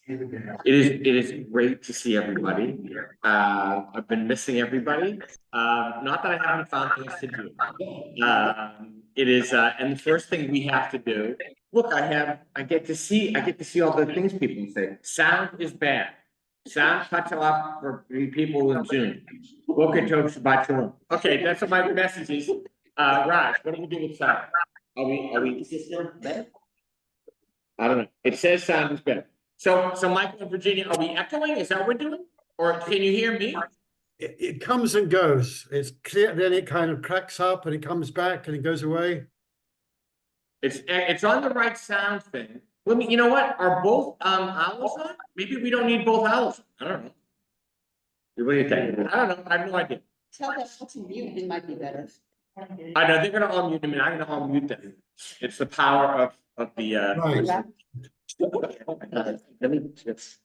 It is great to see everybody. I've been missing everybody. Not that I haven't found things to do. It is, and the first thing we have to do. Look, I get to see all the things people say. Sound is bad. Sound cuts off for people in Zoom. Boker Tov Shabbat Shalom. Okay, that's what my message is. Raj, what do we do with sound? Are we better? I don't know. It says sound is better. So Michael and Virginia, are we echoing? Is that what we're doing? Or can you hear me? It comes and goes. It's clear, then it kind of cracks up and it comes back and it goes away. It's on the right sound thing. Let me, you know what? Are both owls on? Maybe we don't need both owls. I don't know. What do you think? I don't know. I have no idea. Tell them to mute, it might be better. I know they're gonna unmute them and I'm gonna unmute them. It's the power of the Right. Let me just,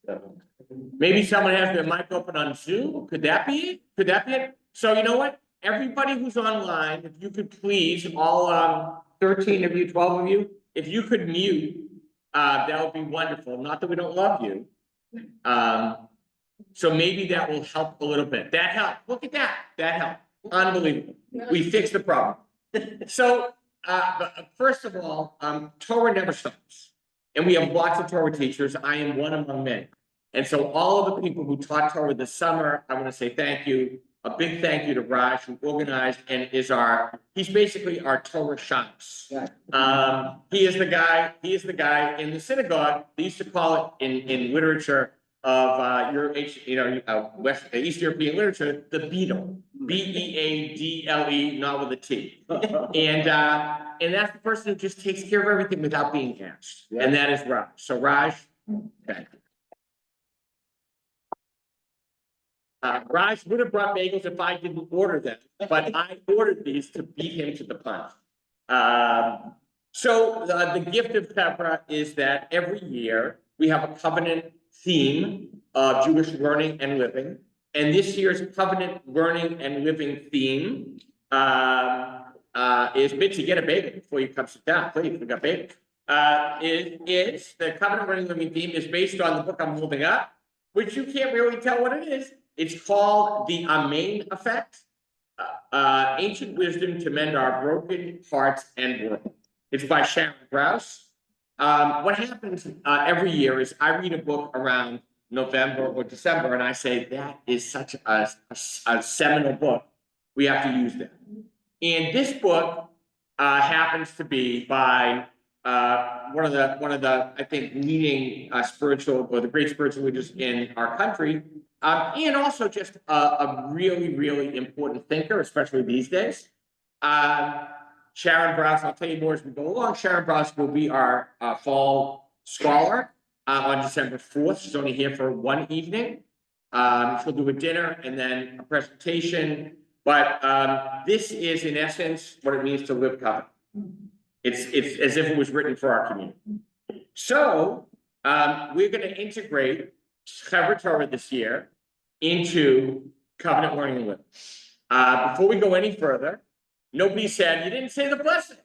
maybe someone has their mic open on Zoom. Could that be it? Could that be it? So you know what? Everybody who's online, if you could please, all 13 of you, 12 of you, if you could mute, that would be wonderful. Not that we don't love you. So maybe that will help a little bit. That helped. Look at that. That helped. Unbelievable. We fixed the problem. So first of all, Torah never stops. And we have lots of Torah teachers. I am one among many. And so all of the people who taught Torah this summer, I want to say thank you. A big thank you to Raj, who organized and he's basically our Torah Shams. He is the guy in the synagogue. They used to call it in literature of East European literature, the beadle. Beadle, not with a T. And that's the person who just takes care of everything without being asked. Yeah. And that is Raj. So Raj, thank you. Raj would have brought bagels if I didn't order them, but I ordered these to beat him to the punch. So the gift of Chevrah is that every year we have a covenant theme of Jewish learning and living. And this year's covenant learning and living theme is Mitzi, get a bagel before you come sit down, please. We got bagel. Is the covenant learning and living theme is based on the book I'm holding up, which you can't really tell what it is. It's called the Amen Effect, Ancient Wisdom to Mend Our Broken Hearts and World. It's by Sharon Grouse. What happens every year is I read a book around November or December, and I say, that is such a seminal book. We have to use that. And this book happens to be by one of the I think leading spiritual or the great spiritual leaders in our country, and also just a really, really important thinker, especially these days. Sharon Brous, I'll tell you more as we go along. Sharon Brous will be our fall scholar on December 4th. She's only here for one evening. She'll do a dinner and then a presentation. But this is, in essence, what it means to live covenant. It's as if it was written for our community. So we're going to integrate Chevrah Torah this year into covenant learning and living. Before we go any further, nobody said, you didn't say the blessing.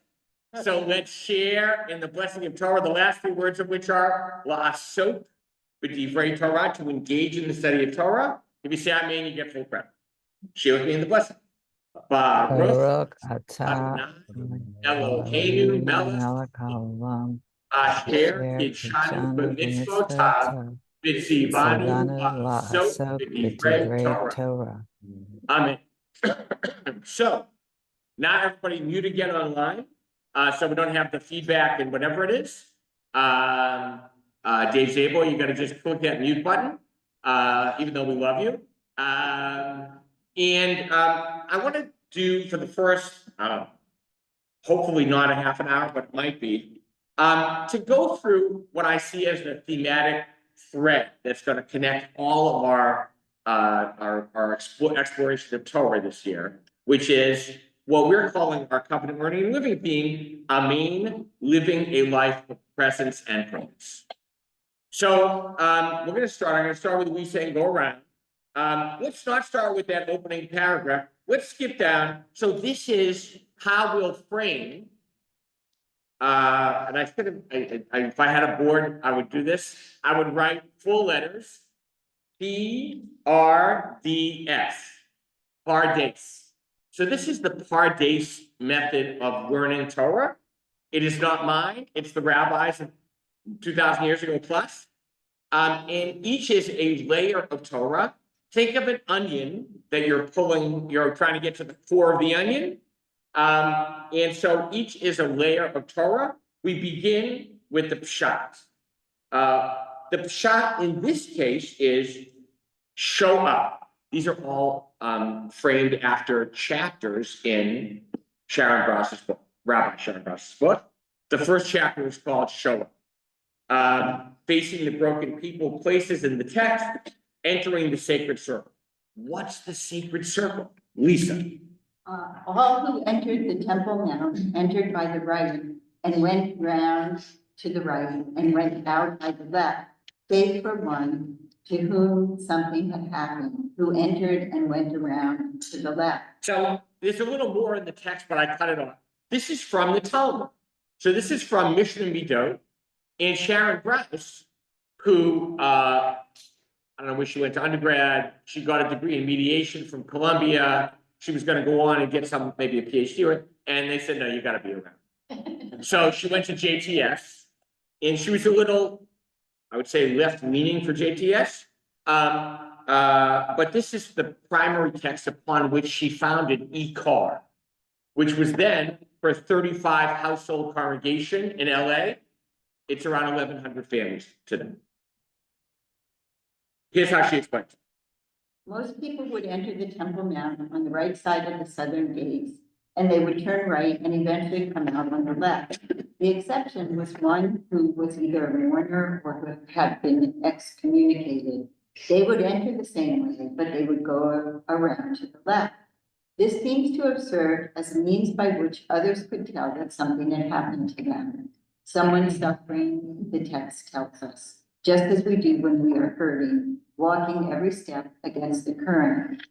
So let's share in the blessing of Torah, the last three words of which are la'asot b'divrei Torah, to engage in the study of Torah. If you say amen, you get full credit. Share with me in the blessing. Baruch atah Eloheinu melech haolam asher kidshanu b'mitzvotav v'tzivanu la'asot b'divrei Torah. Amen. So now everybody mute again online, so we don't have the feedback and whatever it is. Dave Zabel, you got to just click that mute button, even though we love you. I want to do for the first, hopefully not a half an hour, but it might be, to go through what I see as the thematic thread that's going to connect all of our exploration of Torah this year, which is what we're calling our covenant learning and living theme, Amen, living a life of presence and promise. So I'm going to start with we saying go around. Let's not start with that opening paragraph. Let's skip down. So this is how we'll frame. And I could have, if I had a board, I would do this. I would write full letters. PRDS, Pardes. So this is the Pardes method of learning Torah. It is not mine. It's the rabbis of 2,000 years ago plus. And each is a layer of Torah. Think of an onion that you're trying to get to the core of the onion. And so each is a layer of Torah. We begin with the pshat. The pshat in this case is show up. These are all framed after chapters in Sharon Bras's book, Rabbi Sharon Bras's book. The first chapter is called Show Up. Facing the broken people, places in the text, entering the sacred circle. What's the sacred circle? Lisa. All who entered the Temple Mount entered by the right and went round to the right and went out by the left, save for one to whom something had happened, who entered and went around to the left. So there's a little more in the text, but I cut it off. This is from the Talmud. So this is from Mishnah Midot, and Sharon Brass, who I don't know where she went to undergrad. She got a degree in mediation from Columbia. She was going to go on and get maybe a PhD, and they said, no, you got to be around. So she went to JTS, and she was a little, I would say, left-leaning for JTS. But this is the primary text upon which she founded ECAR, which was then for a 35 household congregation in LA. It's around 1,100 families today. Here's how she explains it. Most people would enter the Temple Mount on the right side of the southern gates, and they would turn right and eventually come out on the left. The exception was one who was either a mourner or who had been excommunicated. They would enter the same way, but they would go around to the left. This seems to have served as a means by which others could tell that something had happened to them. Someone suffering, the text tells us, just as we do when we are hurting, walking every step against the current.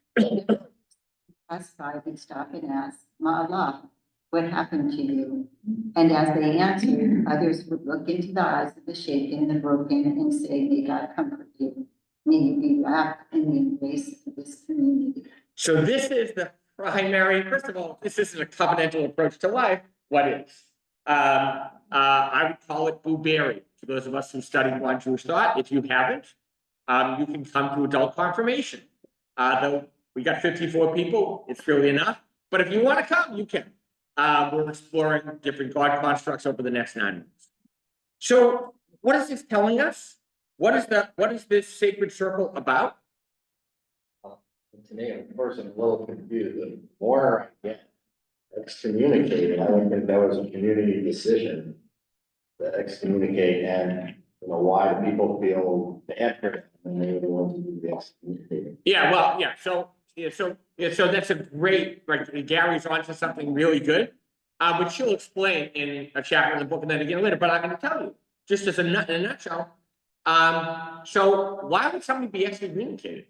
Pass by, would stop and ask, Ma'alah, what happened to you? And as they answered, others would look into the eyes of the shaken, the broken, and say, may God comfort you. May you be wrapped in the embrace of this community. So this is the primary, first of all, this isn't a covenantal approach to life. What is? I would call it blueberry. For those of us who studied one Jewish thought, if you haven't, you can come to adult confirmation. Though we got 54 people, it's really enough. But if you want to come, you can. We're exploring different God constructs over the next 9 months. So what is this telling us? What is this sacred circle about? To me, of course, I'm a little confused. The more I get excommunicated, I don't think that was a community decision to excommunicate, and why do people feel the effort when they were the ones who be excommunicated? Yeah, well, yeah. So that's a great. Like Gary's onto something really good, which she'll explain in a chapter in the book, and then again later. But I'm going to tell you, just as in a nutshell. So why would somebody be excommunicated?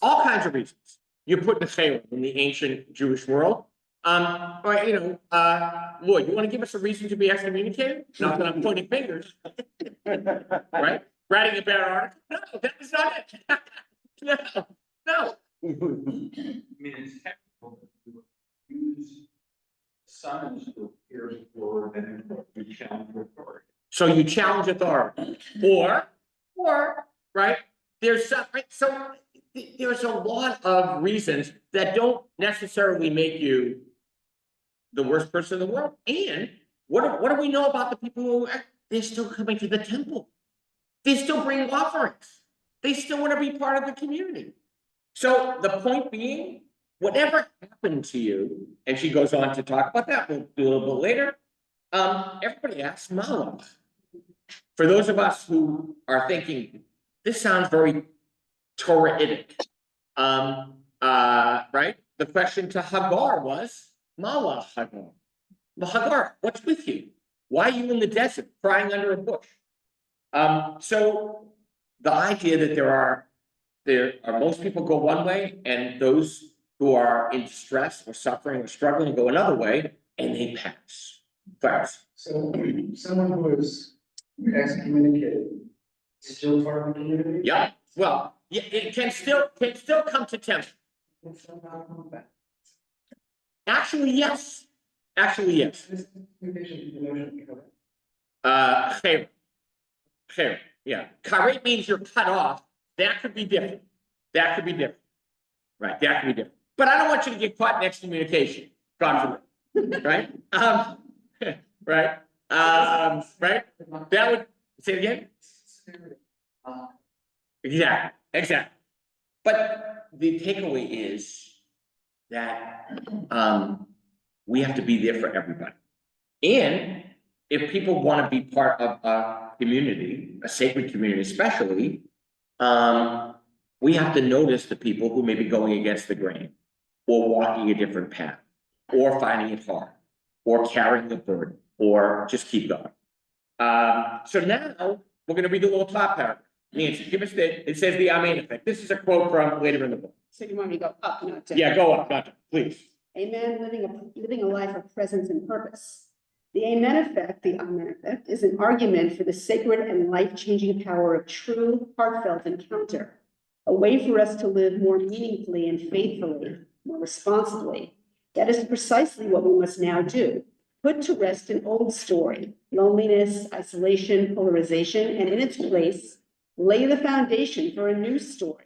All kinds of reasons. You're put in a Chevrah in the ancient Jewish world. But Lloyd, you want to give us a reason to be excommunicated? Not that I'm pointing fingers. Right? Writing a bad article? No, that is not it. No. I mean, it's technical. Use summons to appear before then you challenge authority. So you challenge authority, or right? There's a lot of reasons that don't necessarily make you the worst person in the world. And what do we know about the people who they're still coming to the temple? They still bring offerings. They still want to be part of the community. So the point being, whatever happened to you, and she goes on to talk about that, we'll do a little bit later. Everybody asks Malach. For those of us who are thinking, this sounds very Torah-itic, right? The question to Hagar was, Malach Hagar. Hagar, what's with you? Why are you in the desert crying under a bush? So the idea that there are there are most people go one way, and those who are in distress or suffering or struggling go another way, and they pass. First, So someone who is excommunicated is still part of the community? yeah, well, yeah, it can still come to temple. Can still not come back. Actually, yes. Actually, yes. This invitation to the notion, correct? Chevrah. Chevrah, yeah. Karet means you're cut off. That could be different. That could be different. Right, that could be different. But I don't want you to get caught in excommunication. God forbid. Right? Right? Right? That would, say it again? Exactly. But the takeaway is that we have to be there for everybody. And if people want to be part of a community, a sacred community especially, we have to notice the people who may be going against the grain, or walking a different path, or finding it hard, or carrying the burden, or just keep going. So now we're going to read the little top paragraph. Nancy, give us it says the Amen effect. This is a quote from later in the book. So you want me to go up, not down? Yeah, go up, gotcha, please. A man living a life of presence and purpose. The Amen effect, is an argument for the sacred and life-changing power of true, heartfelt encounter. A way for us to live more meaningfully and faithfully, more responsibly. That is precisely what we must now do. Put to rest an old story, loneliness, isolation, polarization, and in its place, lay the foundation for a new story.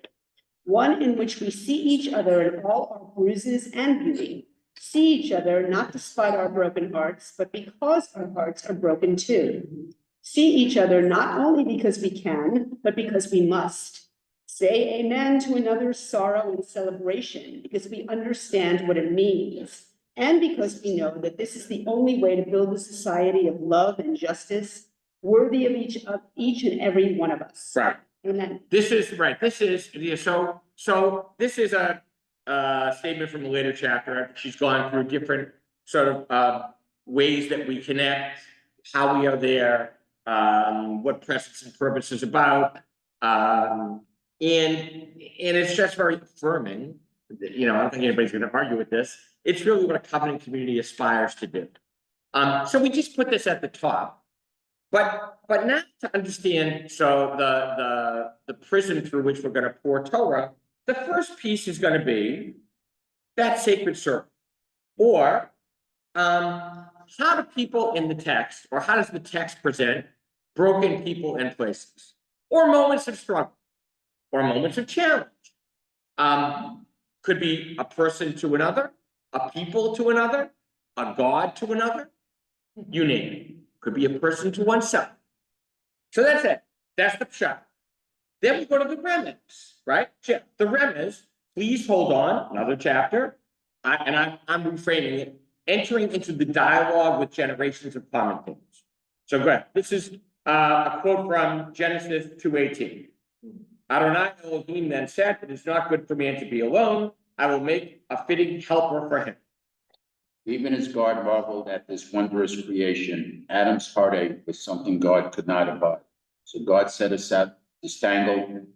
One in which we see each other in all our bruises and beauty, see each other not despite our broken hearts, but because our hearts are broken too. See each other not only because we can, but because we must. Say amen to another's sorrow and celebration because we understand what it means, and because we know that this is the only way to build a society of love and justice worthy of each and every one of us. Right. Amen. This is right. This is yeah, so this is a statement from a later chapter. She's gone through different sort of ways that we connect, how we are there, what presence and purpose is about, and it's just very affirming. You know, I don't think anybody's going to argue with this. It's really what a covenant community aspires to do. So we just put this at the top. But not to understand, so the prism through which we're going to pour Torah, the first piece is going to be that sacred circle. Or how do people in the text, or how does the text present broken people and places, or moments of struggle, or moments of challenge? Could be a person to another, a people to another, a God to another, you name it. Could be a person to oneself. So that's it. That's the pshat. Then we go to the remez, right? The remez, please hold on, another chapter. I'm reframing it, entering into the dialogue with generations of common things. So go ahead. This is a quote from Genesis 2:18. Adonai Elohim then said, "It is not good for man to be alone. I will make a fitting helper for him." Even as God marveled at this wondrous creation, Adam's heartache was something God could not abide. So God set aside, distangled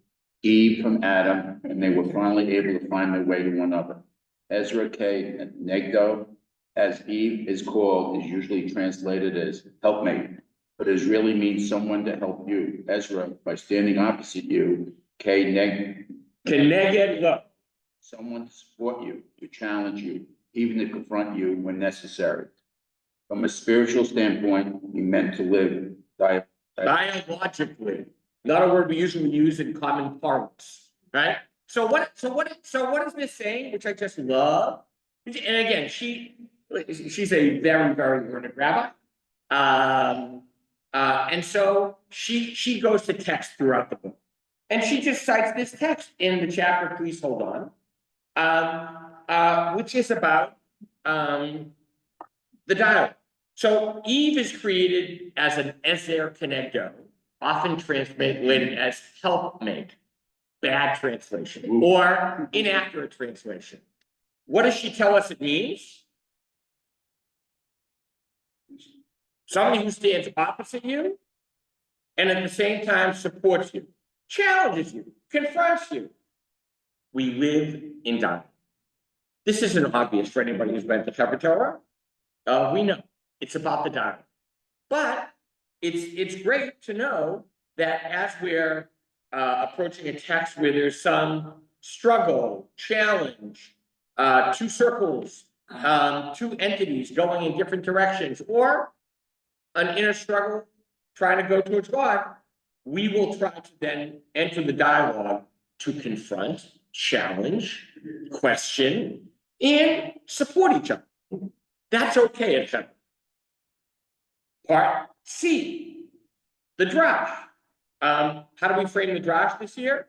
Eve from Adam, and they were finally able to find their way to one another. Ezra K. Negdo, as Eve is called, is usually translated as helpmate, but it really means someone to help you. Ezra, by standing opposite you, Keneged lo. someone to support you, to challenge you, even to confront you when necessary. From a spiritual standpoint, you meant to live Biologically, not a word we usually use in common parlance, right? So what is this saying, which I just love? And again, she's a very, very learned rabbi. And so she goes to text throughout the book. And she just cites this text in the chapter, please hold on, which is about the dialogue. So Eve is created as an Ezer Kenegdo, often translated as helpmate, bad translation, or inaccurate translation. What does she tell us it means? Somebody who stands opposite you and at the same time supports you, challenges you, confronts you, we live in die. This isn't obvious for anybody who's been to Chevrah Torah. We know it's about the dialogue. But it's great to know that as we're approaching a text where there's some struggle, challenge, two circles, two entities going in different directions, or an inner struggle trying to go towards God, we will try to then enter the dialogue to confront, challenge, question, and support each other. That's okay at Chevrah. Part C, the drash. How do we frame the drash this year?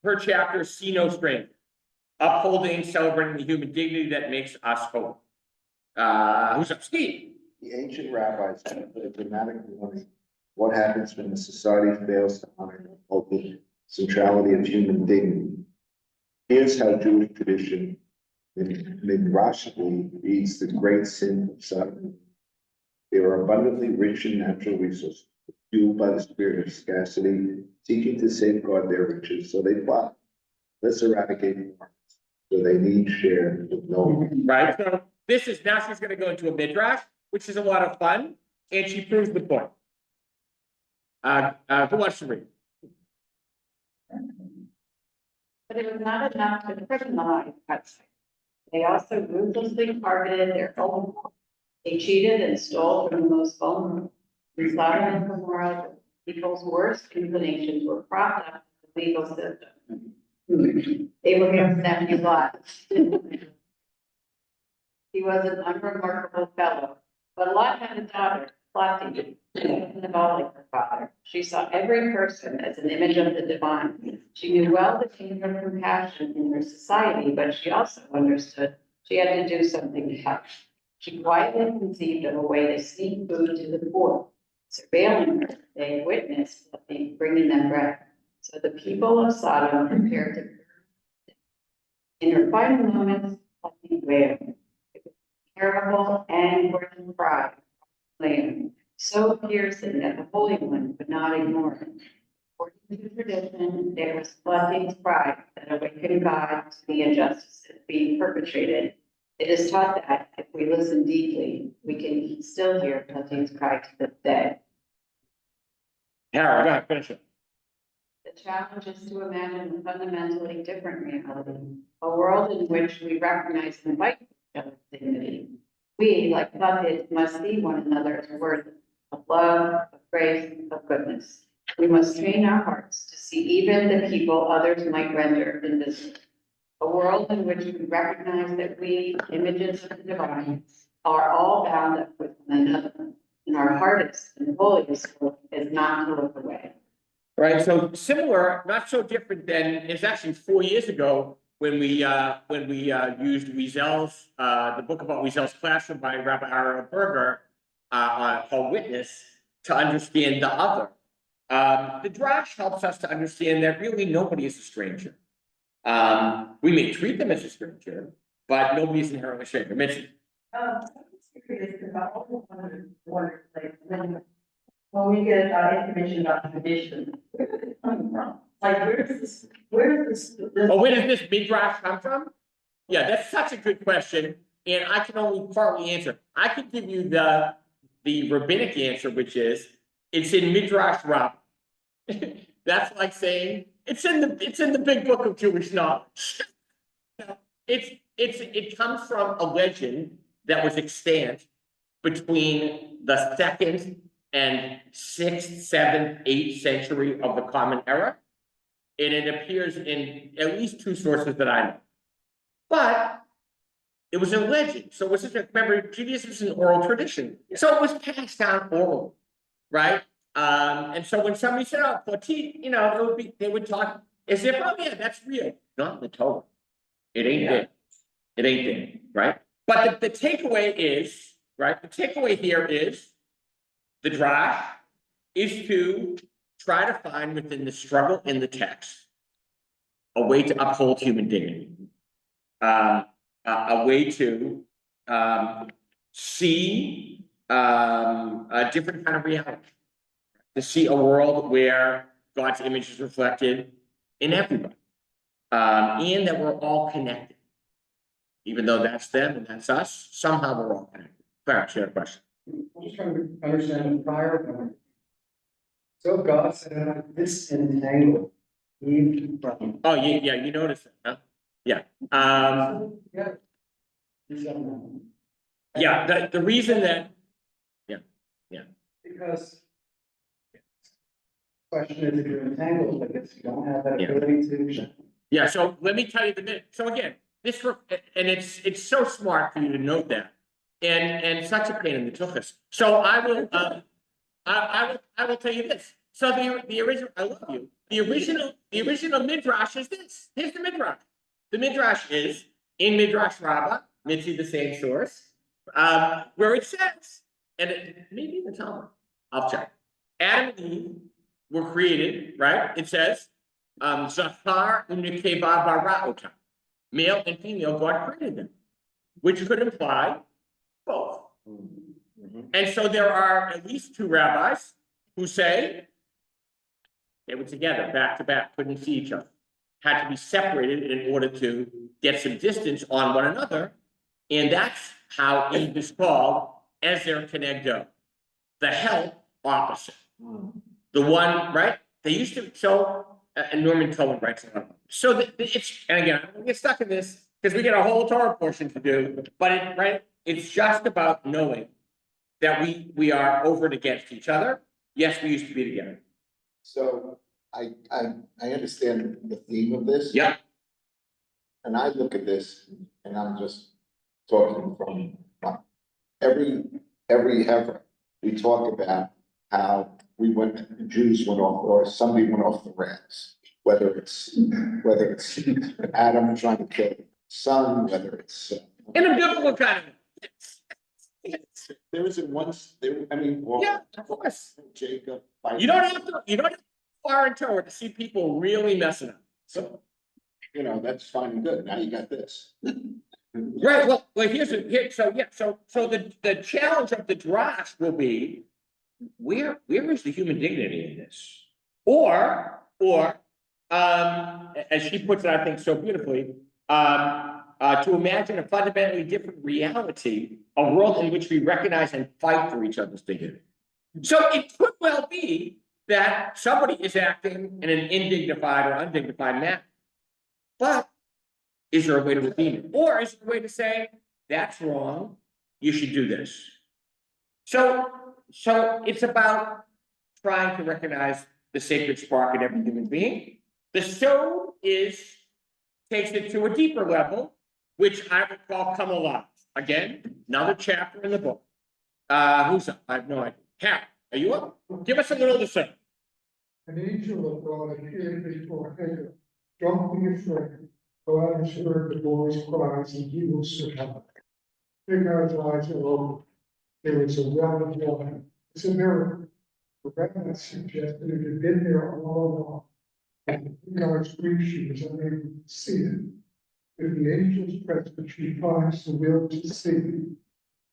Per chapter, see no stranger. Upholding, celebrating the human dignity that makes us whole. Who's up? Steve? The ancient rabbis had a dramatic warning. What happens when a society fails to honor the ultimate centrality of human dignity? Here's how Jewish tradition midrashically reads the great sin of Sodom. They are abundantly rich in natural resources, fueled by the spirit of scarcity, seeking to safeguard their riches, so they plot. Let's eradicate the markets, so they need share with no one. Right, so this is, now she's gonna go into a midrash, which is a lot of fun, and she proves the point. Who wants to read? But it was not enough to criminalize cuts. They also ruthlessly targeted their own. They cheated and stole from the most vulnerable. In Sodom and Gomorrah, people's worst inclinations were propped up in the legal system. Abraham's nephew Lot. He was an unremarkable fellow, but Lot had a daughter, Lottie, and all like her father. She saw every person as an image of the divine. She knew well the danger of compassion in her society, but she also understood she had to do something to help. She quietly conceived of a way to sneak food to the poor. Surveilling her, they witnessed Lottie bringing them bread. So the people of Sodom prepared to burn. In her final moments, Lottie wailed. It was terrible anguish and cry. So piercing that the Holy One could not ignore it. According to tradition, there was Lottie's cry that awakened God to the injustices being perpetrated. It is taught that if we listen deeply, we can still hear Lottie's cry to this day. Harold, go ahead, finish it. The challenge is to imagine a fundamentally different reality, a world in which we recognize and invite each other's dignity. We, like Lottie, must see one another as worthy of love, of grace, of goodness. We must train our hearts to see even the people others might render invisible. A world in which we recognize that we, images of the divine, are all bound up with one another, and our hardest and holiest work is not to look away. Right, so similar, not so different than, it's actually 4 years ago when we used Wiesel's, the book about Wiesel's classroom by Rabbi Ariel Berger, called Witness, to understand the other. The drash helps us to understand that really nobody is a stranger. We may treat them as a stranger, but nobody is inherently a stranger. Mitzi. I'm curious about all the like when we get information about tradition, where does it come from? Like, where is this? Oh, where does this midrash come from? Yeah, that's such a good question, and I can only partly answer. I can give you the rabbinic answer, which is it's in Midrash Rabbah. That's like saying it's in the big book of Jewish knowledge. It comes from a legend that was extant between the 2nd and 6th, 7th, 8th century of the Common Era. And it appears in at least 2 sources that I know. But it was a legend. So it was just, remember, Judaism is an oral tradition. So it was passed down orally, right? And so when somebody said, oh, Potit, you know, they would talk as if, oh yeah, that's real. Not in the Torah. It ain't there. It ain't there, right? But the takeaway is, right? The takeaway here is the drash is to try to find within the struggle in the text a way to uphold human dignity, a way to see a different kind of reality, to see a world where God's image is reflected in everybody. And that we're all connected. Even though that's them and that's us, somehow we're all connected. Clarence, you had a question? I'm just trying to understand the prior point. So God said, disentangle Eve from. Oh, yeah, you noticed it, huh? Yeah, Yeah. Do something. yeah, the reason that, Because. Question is, if you're entangled, like if you don't have that Yeah. ability to. yeah, so let me tell you the minute, so again, and it's so smart for you to note that. And such a pain in the tuchus. So I will, I will tell you this. So the original, I love you. The original midrash is this. Here's the midrash. The midrash is in Midrash Rabbah, Mitzi, the same source, where it says, and maybe the Talmud, I'll check. Adam and Eve were created, right? It says, Zachar u'nekeva bara'otam. Male and female, God created them, which could imply both. And so there are at least two rabbis who say they were together, back to back, couldn't see each other, had to be separated in order to get some distance on one another. And that's how Eve is called Ezer Kenegdo, the help opposite. The one, right? They used to, so, and Norman Cohen writes about it. So it's, and again, I'm gonna get stuck in this because we got a whole Torah portion to do, but it's just about knowing that we are over and against each other. Yes, we used to be together. So I understand the theme of this. Yeah. And I look at this and I'm just talking from every ever, we talk about how Jews went off, or somebody went off the rails. Whether it's Adam trying to kill his son, whether it's In a biblical kind of. there isn't once there. I mean, well, Yeah, of course. Jacob. You don't have to far in Torah to see people really messing up. So, that's fine and good. Now you got this. Right, well, so the challenge of the drash will be, where is the human dignity in this? Or, as she puts it, I think so beautifully, to imagine a fundamentally different reality, a world in which we recognize and fight for each other's dignity. So it could well be that somebody is acting in an indignified or undignified manner. But is there a way to redeem it? Or is there a way to say, that's wrong, you should do this? So it's about trying to recognize the sacred spark in every human being. The stove takes it to a deeper level, which I would call come alive. Again, another chapter in the book. Who's up? I have no idea. Harry, are you up? Give us a little of the same. An angel of God appeared before Hagar. Don't be afraid. God has heard the boy's cries and he will survive. Hagar's eyes are open. There is a well of water. It's a miracle. The reference suggests that it had been there all along. And Hagar's grief, she was unable to see it. If the angel's presence, she finds the will to see. In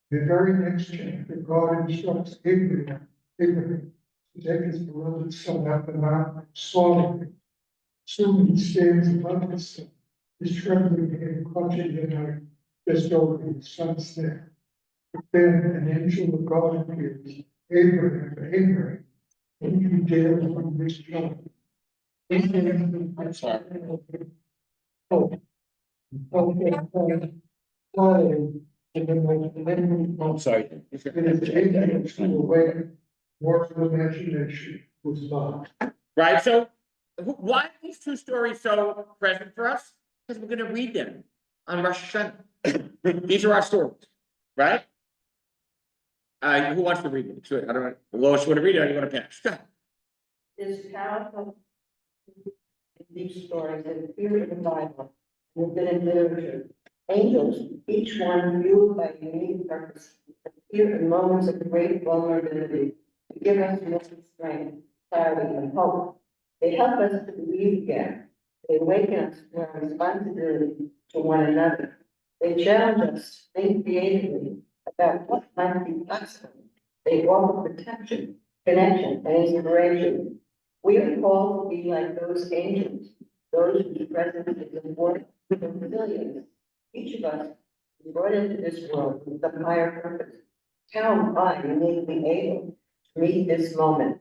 the very next chapter, God instructs Abraham to take his beloved son up the mountain, slaughter him. Soon he stands above his son, his trembling hand clutching the knife just over his son's neck. But then an angel of God appears, Abraham, and you dare from this child. I'm sorry. I'm sorry. Right, so why are these two stories so present for us? Because we're gonna read them on Rosh Hashanah. These are our stories, right? Who wants to read them? Sure, I don't know. Lois, you wanna read it or you wanna pass? Go ahead. There's powerful in these stories that appear in the Bible, and have been in literature. Angels, each one fueled by a unique purpose, appear in moments of great vulnerability to give us mental strength, clarity, and hope. They help us to believe again. They awaken us to our responsibility to one another. They challenge us to think creatively about what might be possible. They offer protection, connection, and inspiration. We are called to be like those angels, those whose presence is important for resilience. Each of us is brought into this world with a higher purpose. How am I uniquely able to meet this moment?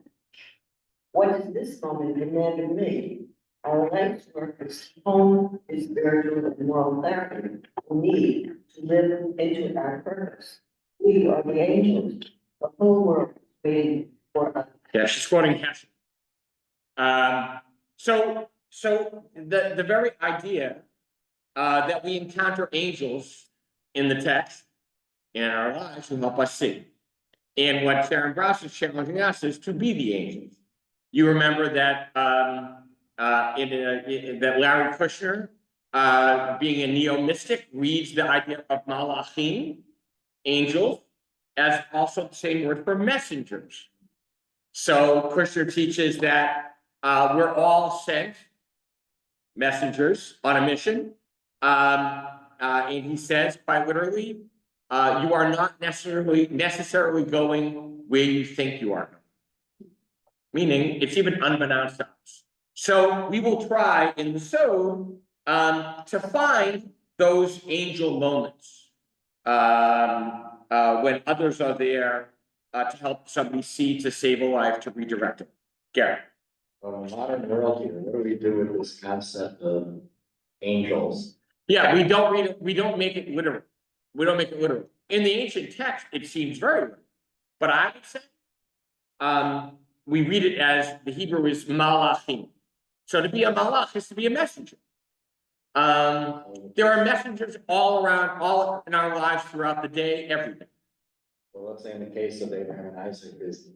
What does this moment demand of me? Our life's work is home, is spiritual and moral clarity. We need to live into our purpose. We are the angels. The whole world is waiting for us. Yeah, she's quoting Hession. So the very idea that we encounter angels in the text in our lives will help us see. And what Sharon Brous is challenging us is to be the angels. You remember that that Larry Kushner, being a neo-mystic, reads the idea of malachim, angels, as also the same word for messengers. So Kushner teaches that we're all sent messengers on a mission. And he says, quite literally, you are not necessarily going where you think you are. Meaning, it's even unbeknownst to us. So we will try in the Sod to find those angel moments when others are there to help somebody see, to save a life, to redirect it. Gary. Modern world here, what do we do with this concept of angels? Yeah, we don't read it, we don't make it literal. We don't make it literal. In the ancient text, it seems very literal. But I would say we read it as the Hebrew is malachim. So to be a malach is to be a messenger. There are messengers all around, all in our lives throughout the day, every day. Well, let's say in the case of Abraham and Isaac, is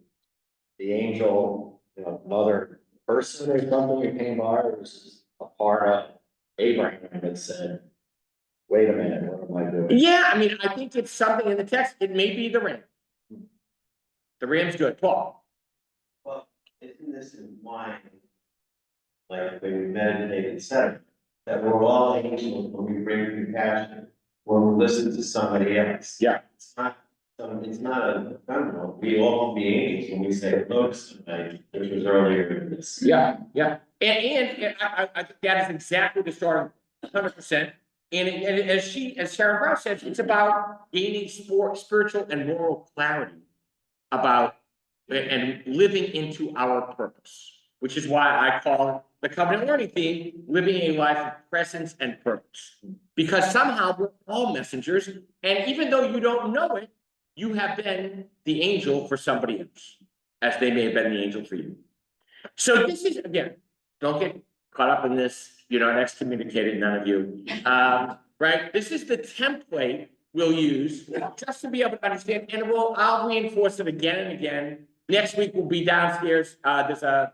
the angel, another person or something who came by, or was this a part of Abraham that said, wait a minute, what am I doing? Yeah, I mean, I think it's something in the text. It may be the ram. The ram's good. Paul. Well, isn't this implying, like when we meditate, etc., that we're all angels when we bring compassion, when we listen to somebody else? Yeah. It's not a phenomenon. We all can be angels when we say hello to somebody, which was earlier in this. Yeah, yeah. And I think that is exactly the start of 100%. And as Sharon Brous says, it's about gaining spiritual and moral clarity about and living into our purpose, which is why I call the covenant learning theme, living a life of presence and purpose. Because somehow we're all messengers, and even though you don't know it, you have been the angel for somebody else, as they may have been the angel for you. So this is, again, don't get caught up in this, you're not excommunicated, none of you. Right? This is the template we'll use just to be able to understand, and I'll reinforce it again and again. Next week we'll be downstairs. There's a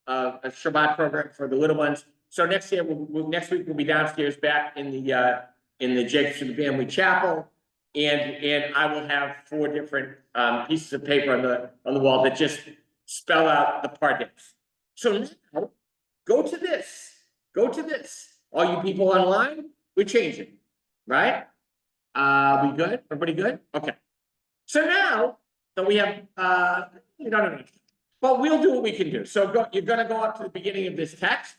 Shabbat program for the little ones. So next week we'll be downstairs back in the Jacobson family chapel. And I will have 4 different pieces of paper on the wall that just spell out the pardes. So now, go to this. All you people online, we're changing, right? We good? Everybody good? Okay. So now that we have, no. But we'll do what we can do. So you're gonna go up to the beginning of this text,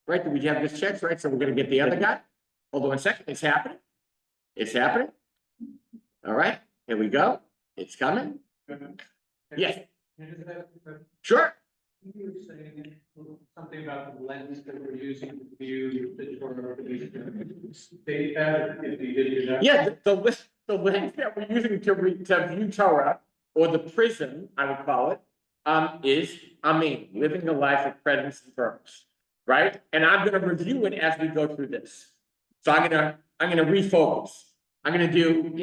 right? Do we have this text, right? So we're gonna get the other guy. Hold on a second. It's happening. All right, here we go. It's coming. Yes. Sure. You were saying something about the lens that we're using to view the Torah. State that if you did that. Yeah, the lens that we're using to view Torah, or the prism, I would call it, is living a life of presence and purpose, right? And I'm going to review it as we go through this. So I'm gonna refocus. I'm gonna do,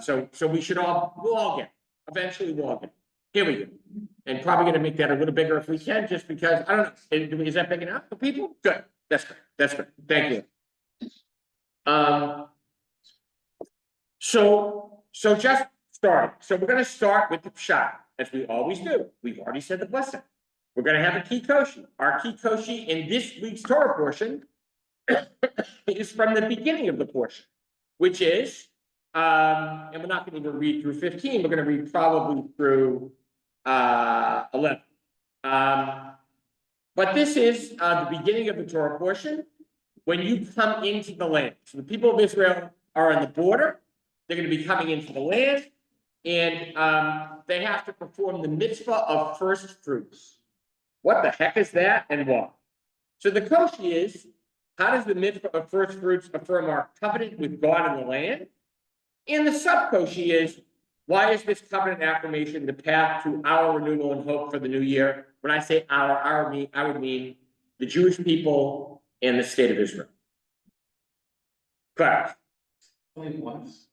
so we'll all get. Eventually, we'll all get. Here we go. And probably gonna make that a little bigger if we can, just because I don't know. Is that big enough for people? Good. That's good. Thank you. So just start. So we're gonna start with the pshat, as we always do. We've already said the blessing. We're gonna have a kikoshi. Our kikoshi in this week's Torah portion is from the beginning of the portion, which is, and we're not going to read through 15. We're going to read probably through 11. But this is the beginning of the Torah portion. When you come into the land, so the people of Israel are on the border, they're going to be coming into the land, and they have to perform the mitzvah of first fruits. What the heck is that and why? So the koshi is, how does the mitzvah of first fruits affirm our covenant with God in the land? And the sub-koshi is, why is this covenant affirmation the path to our renewal and hope for the new year? When I say our, I would mean the Jewish people and the state of Israel. Correct. Only once.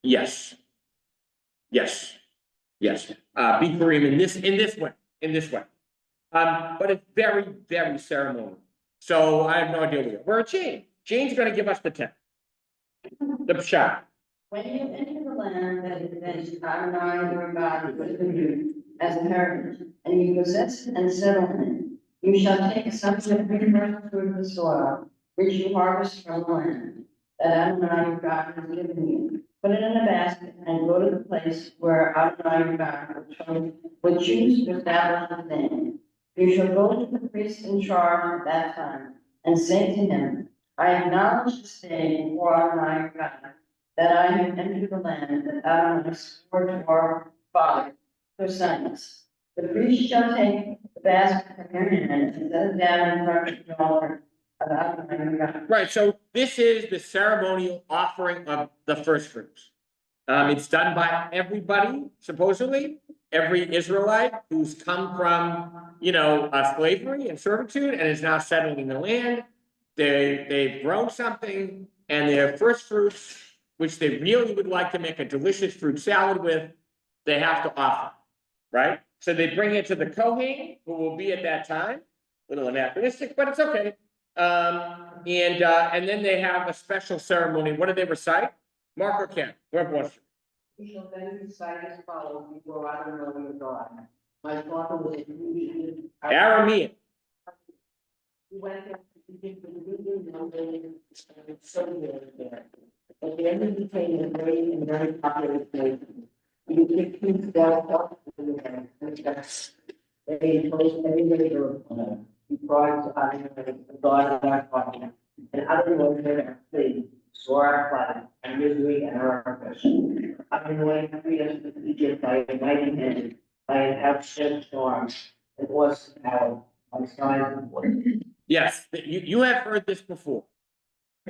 Yes. Yes. Yes. Bikurim in this way. But it's very, very ceremonial. So I have no idea where. We're a Jane. Jane's gonna give us the 10. The pshat. When you enter the land that is fenced, Adonai your God will give you as a heritage, and you possess and settle in it. You shall take something of the first fruit of the soil, which you harvest from the land, that Adonai your God has given you. Put it in a basket and go to the place where Adonai your God will choose to establish his name. You shall go to the priest in charge at that time and say to him, I acknowledge this day before Adonai your God, that I have entered the land that Adonai swore to our father, their sons. The priest shall take the basket from your hand and set it down in front of the altar of Adonai your God. Right, so this is the ceremonial offering of the first fruits. It's done by everybody, supposedly, every Israelite who's come from, slavery and servitude and is now settling in the land. They've grown something, and their first fruits, which they really would like to make a delicious fruit salad with, they have to offer, right? So they bring it to the Kohen, who will be at that time, a little anachronistic, but it's okay. And then they have a special ceremony. What do they recite? Mark or Ken? Whoever wants to. You shall then recite as follows before Adonai your God. My father was a Aramean. He went there to give the reading and so there. At the end of the day, a great and very popular place. You give peace down up to the land, and that's they told every neighbor of them. He cried to Adonai, the God of our father, and Adonai heard our plea, swore our plight, and misery and our oppression. Adonai freed us from Egypt by a mighty hand, by an outstretched arm, and was power, by signs and wonders. Yes, you have heard this before.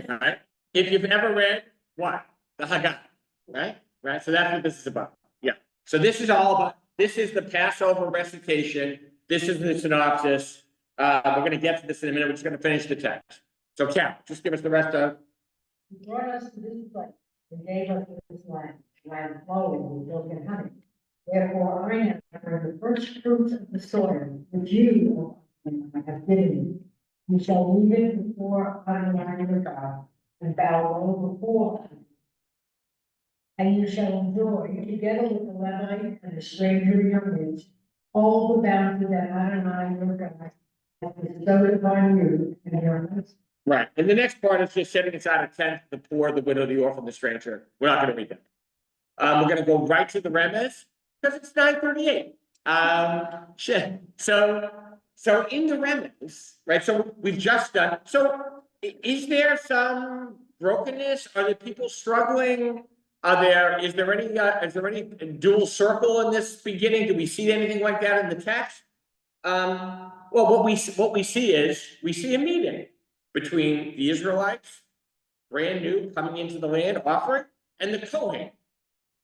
All right. If you've ever read what? The Haggadah, right? Right. So that's what this is about. Yeah. So this is the Passover recitation. This is the synopsis. We're going to get to this in a minute. We're just going to finish the text. So Cal, just give us the rest of. He brought us to this place and gave us this land flowing with milk and honey. Therefore, I have heard the first fruits of the soil, which you have given me. You shall leave it before Adonai your God, and bow low before him. And you shall enjoy, together with the Levite and the stranger in your midst, all the bounty that Adonai your God has bestowed upon you and your midst. Right. And the next part is just setting aside a tenth, the poor, the widow, the orphan, the stranger. We're not going to read that. We're going to go right to the Remes because it's 9:38. So in the Remes, right? So we've just done. So is there some brokenness? Are there people struggling? Is there any dual circle in this beginning? Do we see anything like that in the text? Well, what we see is a meeting between the Israelites, brand new, coming into the land, offering, and the Kohen,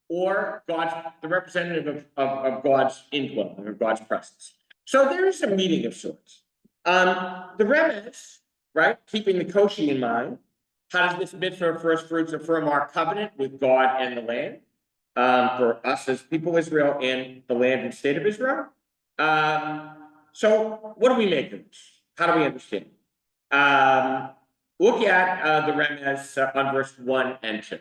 or the representative of God's indwelling, or God's presence. So there is a meeting of sorts. The Remes, right, keeping the koshi in mind, how does this mitzvah of first fruits affirm our covenant with God and the land, for us as people of Israel and the land and state of Israel? So what do we make of this? How do we understand? Look at the Remes on verse 1 and 2.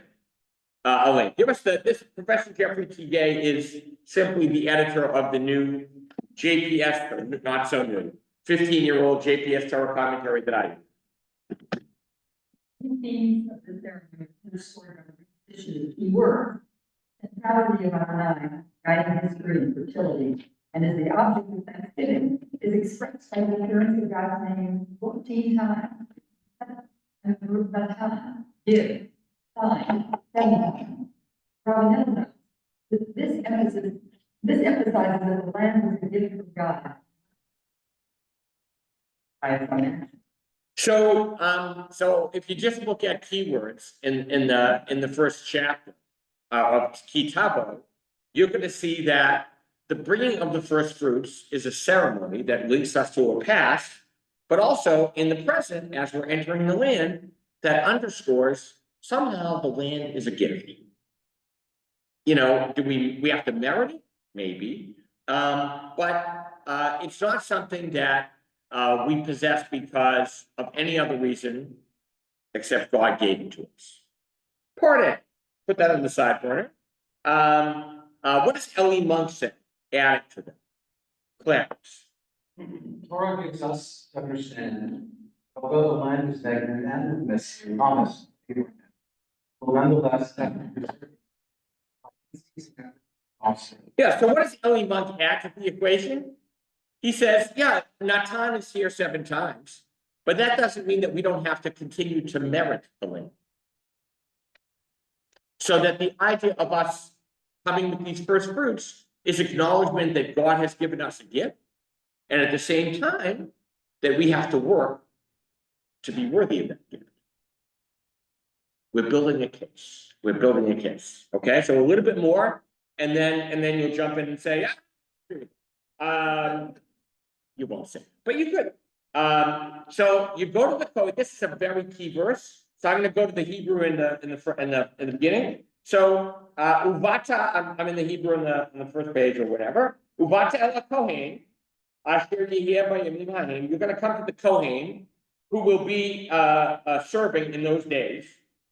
Elaine, give us this. Professor Jeffrey Tigay is simply the editor of the new JPS, not so new, 15-year-old JPS Torah commentary that I use. Themes of the ceremony underscore the key word. The poverty of Adonai, guiding history and fertility, and is the object of thanksgiving, is expressed by the appearance of God's name 14 times. And the word Vatah, give, sign, thank you. Providence. This emphasizes that the land was a gift from God. So if you just look at keywords in the first chapter of Kitabo, you're gonna see that the bringing of the first fruits is a ceremony that links us to a past, but also in the present, as we're entering the land, that underscores somehow the land is a gift. You know, do we have to merit it? Maybe. But it's not something that we possess because of any other reason except God gave it to us. Part A, put that on the side burner. What does Ellie Monk say? Add it to them. Clarence. Torah gives us to understand, although the land is negative and promised, will nonetheless have Yeah, so what does Ellie Monk add to the equation? He says, yeah, Natan is here 7 times, but that doesn't mean that we don't have to continue to merit the land. So that the idea of us coming with these first fruits is acknowledgement that God has given us a gift, and at the same time, that we have to work to be worthy of that gift. We're building a case. We're building a case. Okay, so a little bit more, and then you'll jump in and say, yeah. You won't say, but you could. So you go to the code. This is a very key verse. So I'm going to go to the Hebrew in the beginning. So uvata, I'm in the Hebrew in the first page or whatever. Uvata el Kohen, asher yeheh bayamim hahem. You're going to come to the Kohen, who will be serving in those days.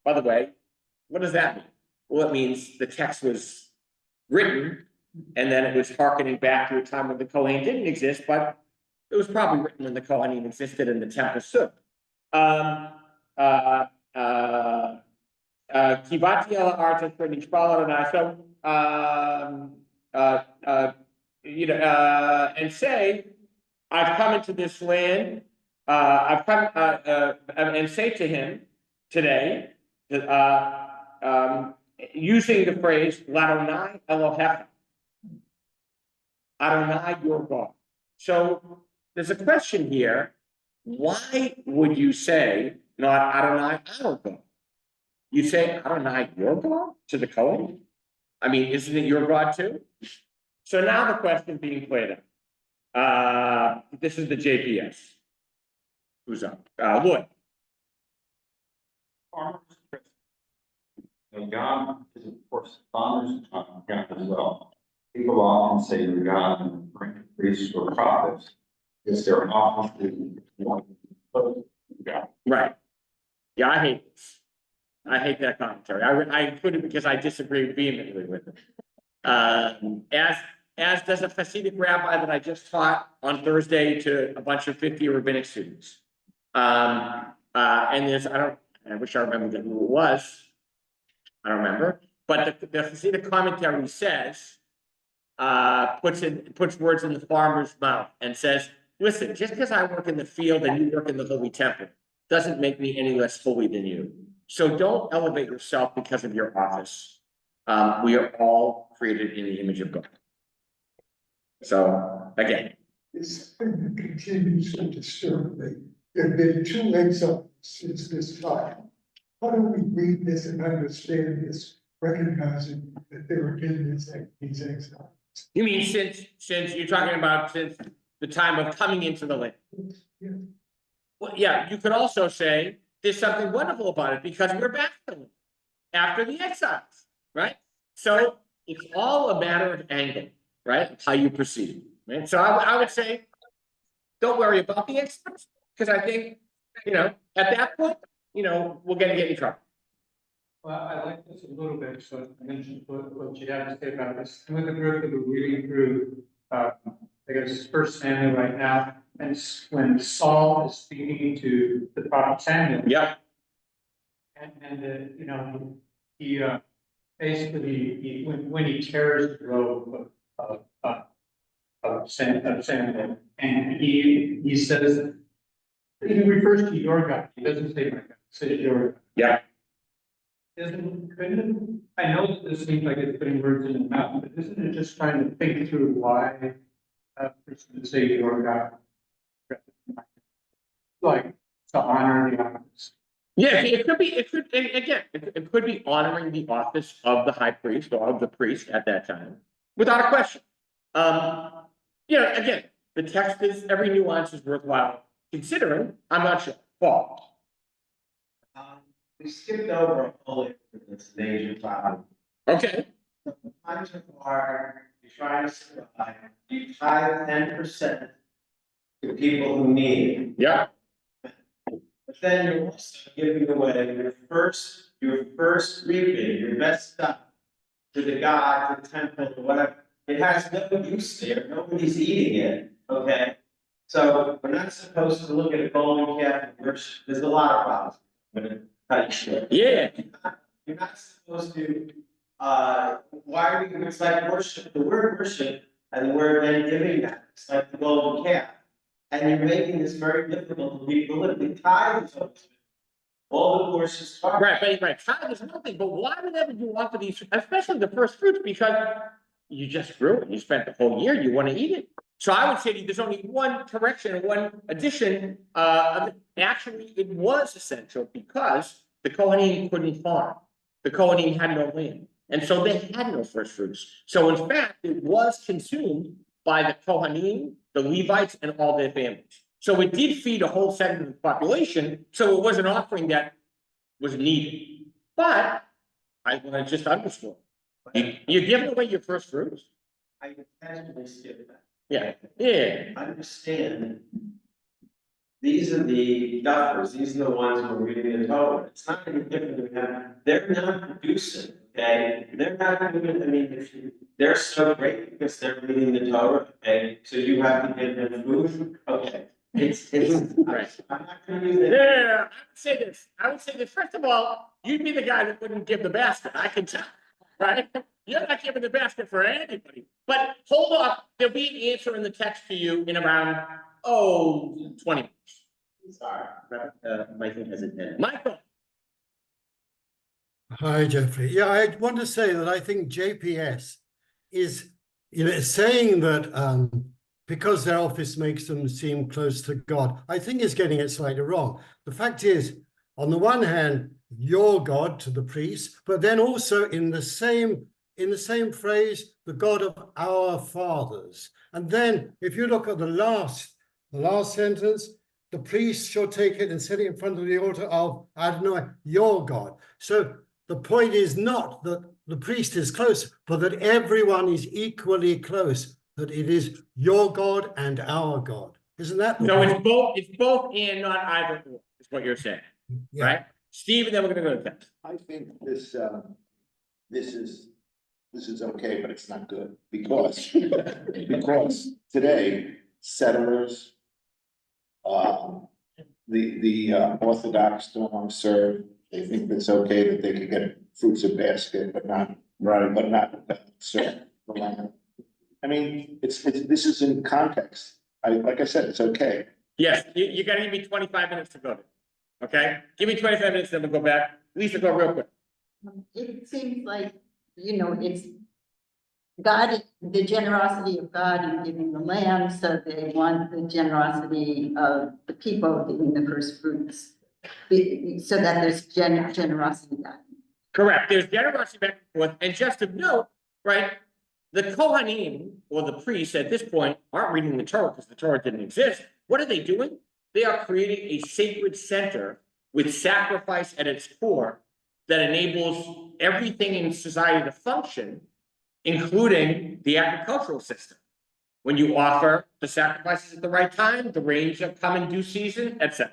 By the way, what does that mean? Well, it means the text was written, and then it was hearkening back to a time when the Kohen didn't exist, but it was probably written when the Kohanim existed in the temple stood. Kivati el arta for nishbal Adonai. So, and say, I've come into this land. I've come and say to him today, using the phrase "Ladonai Elohecha," Adonai your God. So there's a question here. Why would you say not Adonai our God? You say Adonai your God to the Kohen? I mean, isn't it your God too? So now the question being played out. This is the JPS. Who's up? Lloyd. Farmers Christmas. God is of course farmers God as well. People often say to God and bring priests or prophets because they're often God. Right. Yeah, I hate this. I hate that commentary. I include it because I disagree vehemently with it. As does a Hasidic rabbi that I just taught on Thursday to a bunch of 50 rabbinic students. And there's, I wish I remembered who it was. I don't remember. But the Hasidic commentary says, puts words in the farmer's mouth and says, listen, just because I work in the field and you work in the holy temple doesn't make me any less holy than you. So don't elevate yourself because of your office. We are all created in the image of God. So again. This thing continues to disturb me. There have been 2 exiles since this time. How do we read this and understand this, recognizing that they were in these exiles? You mean since you're talking about since the time of coming into the land? Yeah. Well, yeah, you could also say there's something wonderful about it because we're back after the exiles, right? So it's all a matter of angle, right? How you perceive, right? So I would say, don't worry about the exiles because I think, at that point, we're going to get in trouble. Well, I like this a little bit, so I mentioned what you have to say about this. I'm with a group that we're reading through, I guess, First Samuel right now, and it's when Saul is speaking to the prophet Samuel. Yeah. And he basically, when he tears the robe of Samuel, and he says, he refers to your God, he doesn't say my God, he says your God. Yeah. I know that this seems like it's putting words in the mouth, but isn't it just trying to think through why a person would say your God? Like, to honor the office. Yeah, it could be, and again, it could be honoring the office of the high priest or of the priest at that time, without a question. Again, the text is, every nuance is worthwhile considering, I'm not sure, Paul. We skipped over a whole, this major problem. Okay, Times are, you're trying to survive, you tithe 10% to people who need it. yeah, But then you're also giving away your first reaping, your best stuff to the God, to the temple, or whatever. It has no use there, nobody's eating it, okay? So we're not supposed to look at a golden calf and worship, there's a lot of problems. yeah, You're not supposed to, why are we, it's like worship, the word worship, and the word then giving that, it's like the golden calf. And you're making this very difficult for people to live. The tithe is always been, all the portions are. right, tithe is one thing, but why would you offer these, especially the first fruits, because you just grew it, you spent the whole year, you want to eat it. So I would say to you, there's only one correction and one addition, actually, it was essential because the Kohanim couldn't farm. The Kohanim had no land, and so they had no first fruits. So in fact, it was consumed by the Kohanim, the Levites, and all their families. So it did feed a whole segment of the population, so it was an offering that was needed. But I want to just underscore, you're giving away your first fruits. I intentionally skip that. Yeah. Understand, these are the duffers, these are the ones who are reading the Torah. It's not any different than them. They're not producing, okay? They're not doing, I mean, they're so great because they're reading the Torah, okay? So you have to give them food, okay? It's, Right. I'm not gonna use it. Yeah, I would say this, first of all, you'd be the guy that wouldn't give the basket, I can tell, right? You're not giving the basket for anybody, but hold on, there'll be an answer in the text to you in around, 20 minutes. Sorry. Michael has it. Michael. Hi, Jeffrey. Yeah, I want to say that I think JPS is, saying that because their office makes them seem close to God, I think is getting it slightly wrong. The fact is, on the one hand, your God to the priest, but then also in the same phrase, the God of our fathers. And then if you look at the last sentence, the priest shall take it and set it in front of the altar of Adonai, your God. So the point is not that the priest is close, but that everyone is equally close, that it is your God and our God. Isn't that the point? It's both and not either or, is what you're saying, Yeah. right? Steve, and then we're gonna go to the text. I think this is okay, but it's not good because today settlers, the Orthodox don't serve. They think it's okay that they can get fruits of basket, but not serve the land. I mean, this is in context. Like I said, it's okay. Yes, you gotta give me 25 minutes to go there, okay? Give me 25 minutes, then we'll go back. Lisa, go real quick. It seems like, it's God, the generosity of God in giving the land, so they want the generosity of the people giving the first fruits. So that there's generosity done. Correct, there's generosity back and forth, and just to note, right? The Kohanim, or the priests at this point, aren't reading the Torah because the Torah didn't exist. What are they doing? They are creating a sacred center with sacrifice at its core that enables everything in society to function, including the agricultural system. When you offer the sacrifices at the right time, the rains shall come in due season, etc.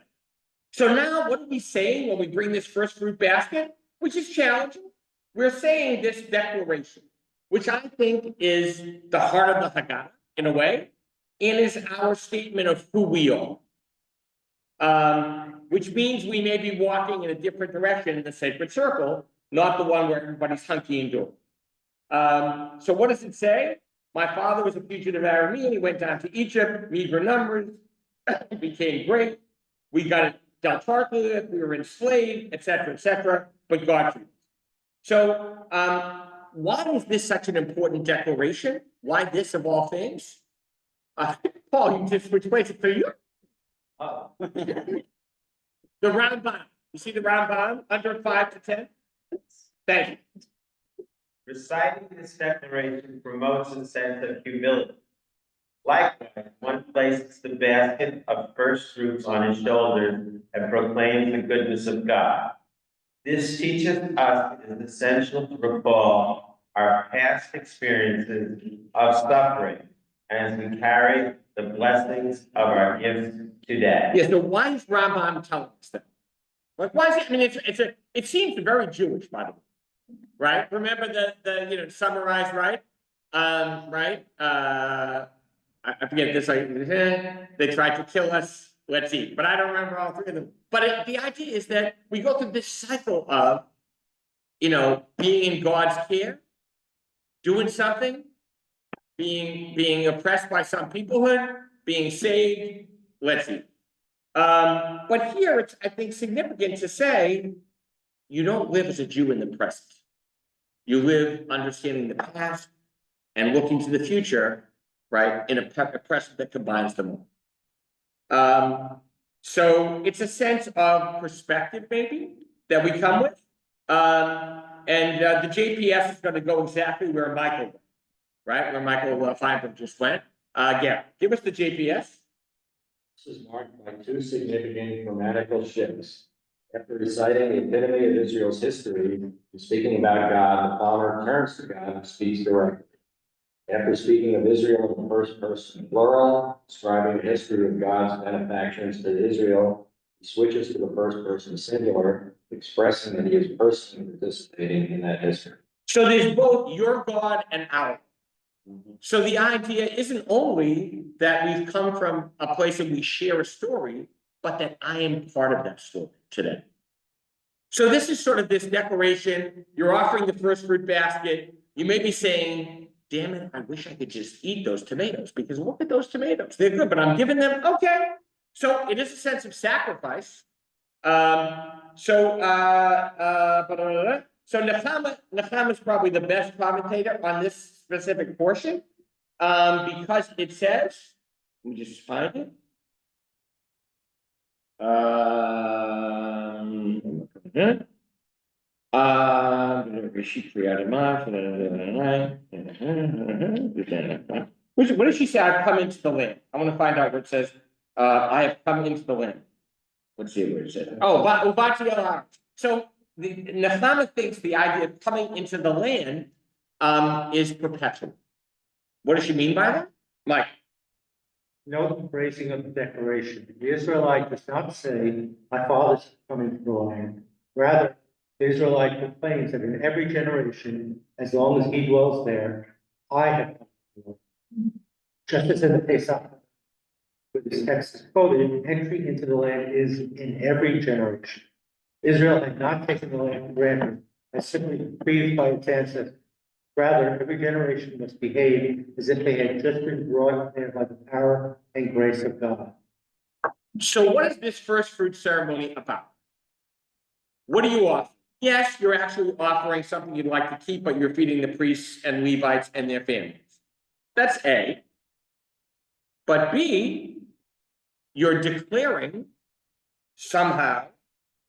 So now what are we saying when we bring this first fruit basket, which is challenging? We're saying this declaration, which I think is the heart of the Haggadah in a way, and is our statement of who we are. Which means we may be walking in a different direction in the sacred circle, not the one where everybody's hunky and dory. So what does it say? My father was a fugitive Aramean. He went down to Egypt, meager numbers, became great. We got dealt harshly with, we were enslaved, etc., but God freed us. So, why is this such an important declaration? Why this of all things? Paul, you just switch places for you. Oh. The Rambam. You see the Rambam under 5 to 10? Thank you. Reciting this declaration promotes a sense of humility. Likewise, one places the basket of first fruits on his shoulders and proclaims the goodness of God. This teaches us it is essential to recall our past experiences of suffering as we carry the blessings of our gifts today. Yeah, so why is Rambam telling us that? Like, why is it, I mean, it seems very Jewish, by the way, right? Remember the summarized, right? I forget this, they tried to kill us, let's eat, but I don't remember all 3 of them. But the idea is that we go through this cycle of, being in God's care, doing something, being oppressed by some peoplehood, being saved, let's eat. But here it's, I think, significant to say, you don't live as a Jew in the present. You live understanding the past and looking to the future, right, in a present that combines them all. So it's a sense of perspective, maybe, that we come with. And the JPS is going to go exactly where Michael went, right, where Michael Feinberg just went. Yeah, give us the JPS. This is marked by 2 significant grammatical shifts. After reciting the epitome of Israel's history and speaking about God, the Father turns to God and speaks directly. After speaking of Israel in the first person plural, describing the history of God's benefactions to Israel, he switches to the first person singular, expressing that he is personally participating in that history. So there's both your God and our. So the idea isn't only that we've come from a place that we share a story, but that I am part of that story today. So this is sort of this declaration. You're offering the first fruit basket. You may be saying, damn it, I wish I could just eat those tomatoes, because look at those tomatoes. They're good, but I'm giving them, okay. So it is a sense of sacrifice. So Nechama is probably the best commentator on this specific portion, because it says, let me just find it. What does she say? I've come into the land. I want to find out where it says, I have come into the land. Let's see where it says. Oh, Ubati El. So the Nechama thinks the idea of coming into the land is perpetual. What does she mean by that? Mike. Note the phrasing of the declaration. The Israelite does not say, my father's coming to the land. Rather, the Israelite proclaims that in every generation, as long as he dwells there, I have come to the land. Just as in the Pesach, where this text is quoted, entry into the land is in every generation. Israel had not taken the land for granted and simply breathed by its ancestors. Rather, every generation must behave as if they had just been brought there by the power and grace of God. So what is this first fruit ceremony about? What do you offer? Yes, you're actually offering something you'd like to keep, but you're feeding the priests and Levites and their families. That's A. But B, you're declaring somehow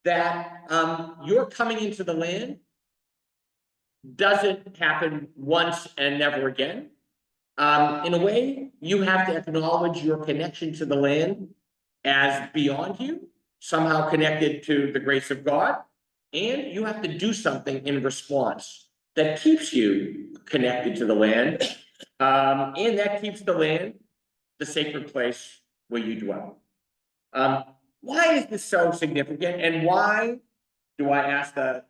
that your coming into the land doesn't happen once and never again. In a way, you have to acknowledge your connection to the land as beyond you, somehow connected to the grace of God, and you have to do something in response that keeps you connected to the land, and that keeps the land the sacred place where you dwell. Why is this so significant, and why do I ask the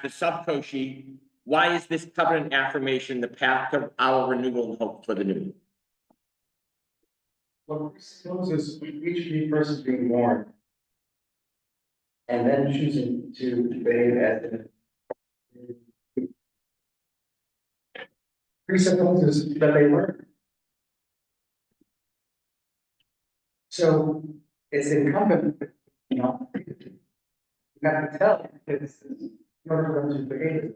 sub-Koshi, why is this covenant affirmation the path to our renewal and hope for the new? Well, supposes each new person being born and then choosing to behave as presupposes that they learn. So it's incumbent, you know, you have to tell kids in order for them to behave.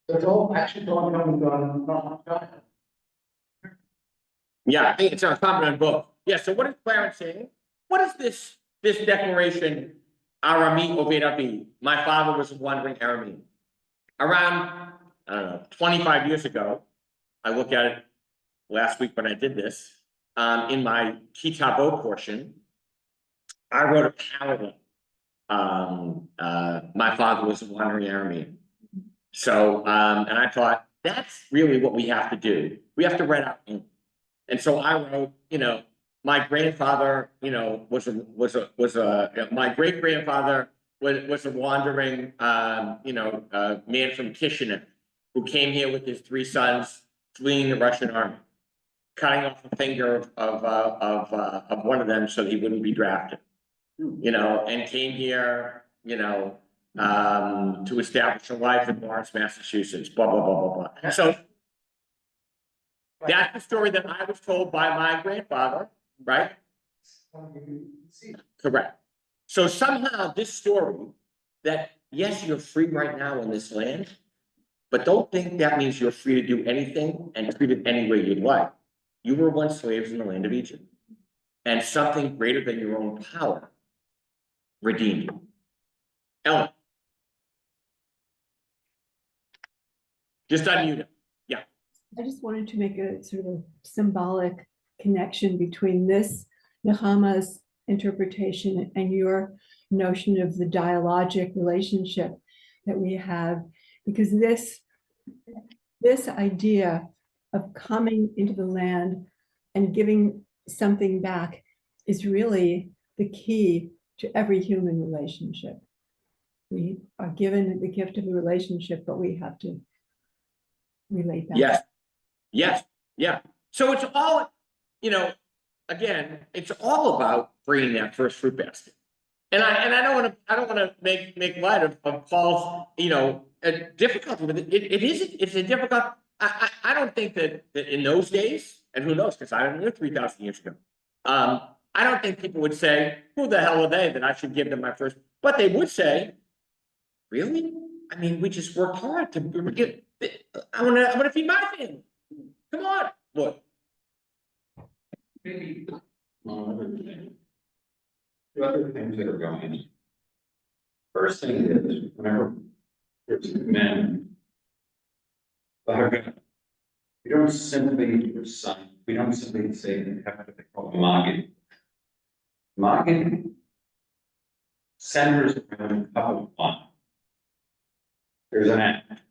So it's all actually going on. Yeah, I think it's on common book. Yeah, so what is Clarence saying? What is this declaration, Arami Oved, my father was a wandering Aramean? Around, I don't know, 25 years ago, I looked at it last week when I did this, in my Kitabo portion, I wrote a parallel. My father was a wandering Aramean. So, and I thought, that's really what we have to do. We have to write out. And so I wrote, you know, my grandfather, you know, my great grandfather was a wandering, man from Kishinev, who came here with his 3 sons, fleeing the Russian army, cutting off a finger of one of them so that he wouldn't be drafted, you know, and came here, you know, to establish a life in Lawrence, Massachusetts, blah, blah, blah, blah, blah. So that's the story that I was told by my grandfather, right? Correct. So somehow this story that, yes, you're free right now in this land, but don't think that means you're free to do anything and treat it any way you'd like. You were once slaves in the land of Egypt, and something greater than your own power redeemed you. Ellen. Just unmute it. Yeah. I just wanted to make a sort of symbolic connection between this, Nehemiah's interpretation, and your notion of the dialogic relationship that we have, because this idea of coming into the land and giving something back is really the key to every human relationship. We are given the gift of a relationship, but we have to relate that. Yes. Yes. Yeah. So it's all, you know, again, it's all about bringing that first fruit basket. And I don't want to make light of Paul's, you know, difficulty with it. It's a difficult. I don't think that in those days, and who knows, because I don't know 3,000 years ago. I don't think people would say, who the hell are they that I should give them my first, but they would say, really? I mean, we just worked hard to get, I want to feed my family. Come on, look. Maybe one other thing. The other things that are going on. First thing is, whenever there's men, we don't simply recite, we don't simply say they have to be called Magid. Magid centers around a couple of one. There's an act.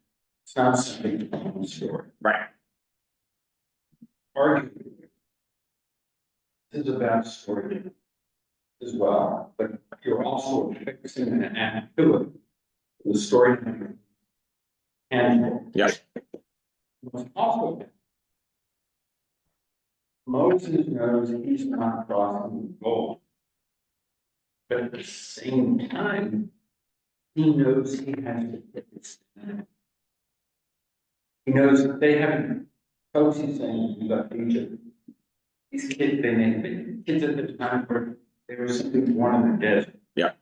It's not simply a story. Right. Arguably, this is about story as well, but you're also fixing an act to it. The story and Yes. also Moses knows he's not crossing the goal, but at the same time, he knows he has to take it stand. He knows that they haven't. Folks, he's saying you got Egypt. These kids, they may have been kids at the time where they were simply born in the desert. Yeah.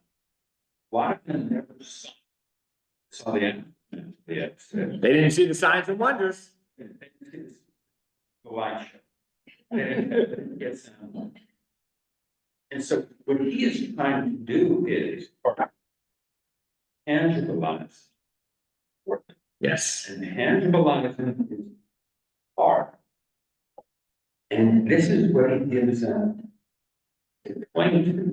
A lot of them never saw the end. They didn't see the signs and wonders. The light show. They didn't get sound. And so what he is trying to do is tangibilize. Yes. And tangibilizing is hard. And this is what he gives them.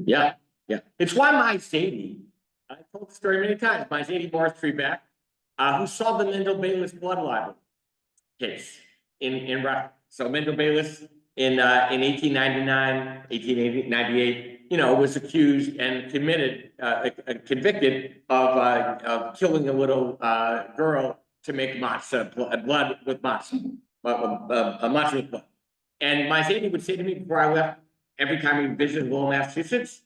Yeah, yeah. It's why my Zadie, I told the story many times, my Zadie Morris Treeback, who solved the Mendel Bayless blood libel case in Russia. So Mendel Bayless in 1899, 1898, you know, was accused and convicted of killing a little girl to make matzah, blood with matzah, a matzah with blood. And my Zadie would say to me before I left, every time we visited Lowell, Massachusetts,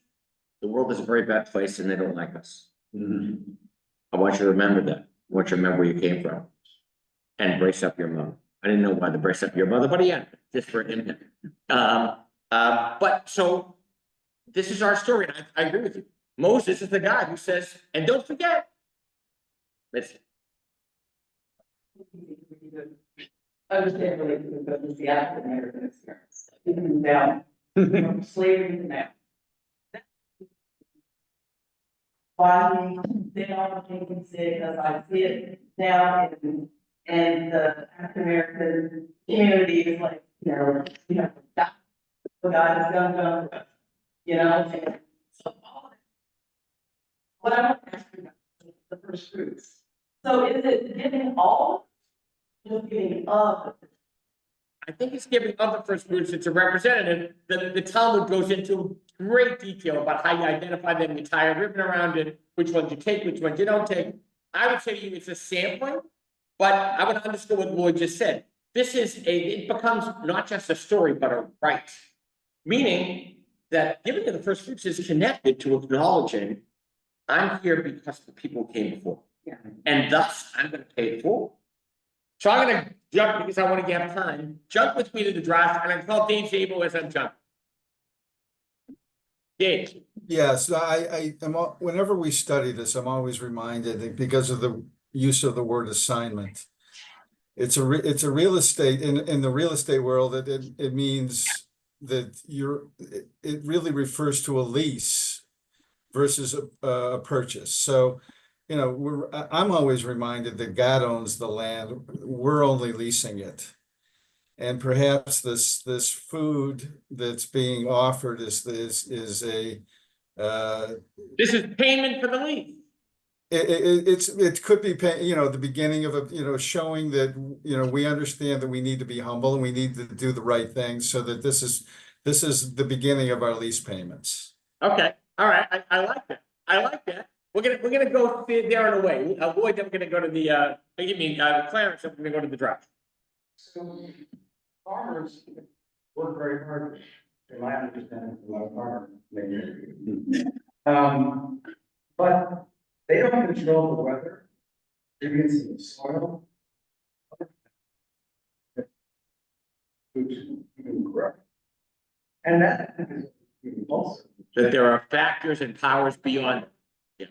the world is a very bad place and they don't like us. I want you to remember that. I want you to remember where you came from. and brace up your mother. I didn't know why to brace up your mother, but yeah, just for him. But so this is our story, and I agree with you. Moses is the guy who says, and don't forget, listen, Understand the African American experience, even down from slavery to now. Why they all can say, because I see it now and the African American community is like, that. The God is done for us, and so what I want to ask you about is the first fruits. So is it giving all, just giving of? I think it's giving of the first fruits. It's a representative. The Talmud goes into great detail about how you identify them, you tie a ribbon around it, which ones you take, which ones you don't take. I would say to you it's a sampling, but I would understand what Lloyd just said. It becomes not just a story, but a right. Meaning that giving of the first fruits is connected to acknowledging I'm here because the people came before. Yeah. And thus I'm going to pay it forward. So I'm going to jump because I want to have time. Jump with me to the draft, and I call Dave Zabel as I'm jumping. Dave. Yes, I am, whenever we study this, I'm always reminded that because of the use of the word assignment. It's a real estate, in the real estate world, it means that it really refers to a lease versus a purchase. So, I'm always reminded that God owns the land, we're only leasing it. And perhaps this food that's being offered is a this is payment for the lease. It could be the beginning of showing that we understand that we need to be humble and we need to do the right thing, so that this is the beginning of our lease payments. Okay, all right, I like that. I like that. We're gonna go there and away. Lloyd, then we're gonna go to the Clarence, and we're gonna go to the draft. So farmers work very hard, in my understanding, a lot of farmers. But they don't control the weather, nutrients in the soil. Which you can grow. And that is also. That there are factors and powers beyond. Yeah.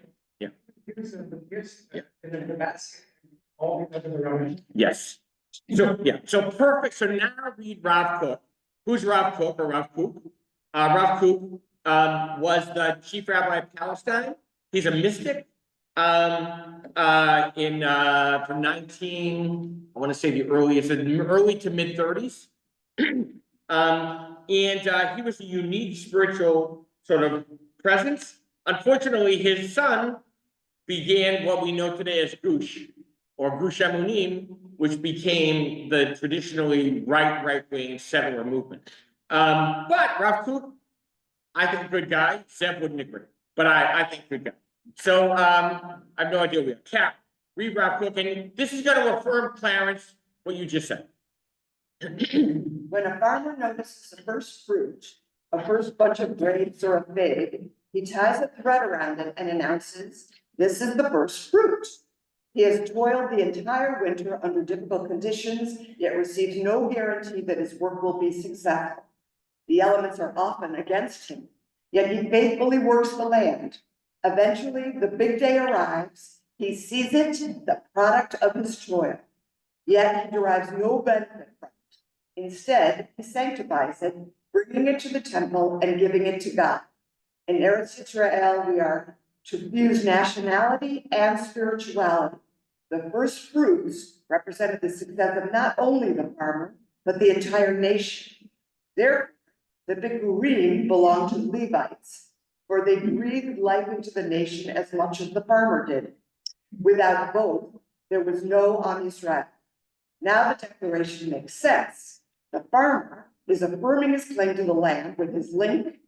Gives them the gifts, and then the best, all because of their own. Yes. So, yeah, so perfect. So now read Rav Kook. Who's Rav Kook or Rav Kook? Rav Kook was the chief rabbi of Palestine. He's a mystic. From 19, I want to say the early to mid 30s. And he was a unique spiritual sort of presence. Unfortunately, his son began what we know today as Gush or Gush Emunim, which became the traditionally right-wing settler movement. But Rav Kook, I think good guy. Zev wouldn't agree, but I think good guy. So I have no idea where. Cap, read Rav Kook, and this is going to affirm, Clarence, what you just said. When a farmer notices a first fruit, a first bunch of grapes or a fig, he ties a thread around it and announces, "This is the first fruit." He has toiled the entire winter under difficult conditions, yet receives no guarantee that his work will be successful. The elements are often against him, yet he faithfully works the land. Eventually, the big day arrives. He sees it, the product of his toil, yet he derives no benefit from it. Instead, he sanctifies it, bringing it to the temple and giving it to God. In Eretz Yisrael, we are to fuse nationality and spirituality. The first fruits represented the success of not only the farmer, but the entire nation. Therefore, the Bikurim belonged to the Levites, for they breathed life into the nation as much as the farmer did. Without both, there was no Am Yisrael. Now the declaration makes sense. The farmer is affirming his claim to the land with his link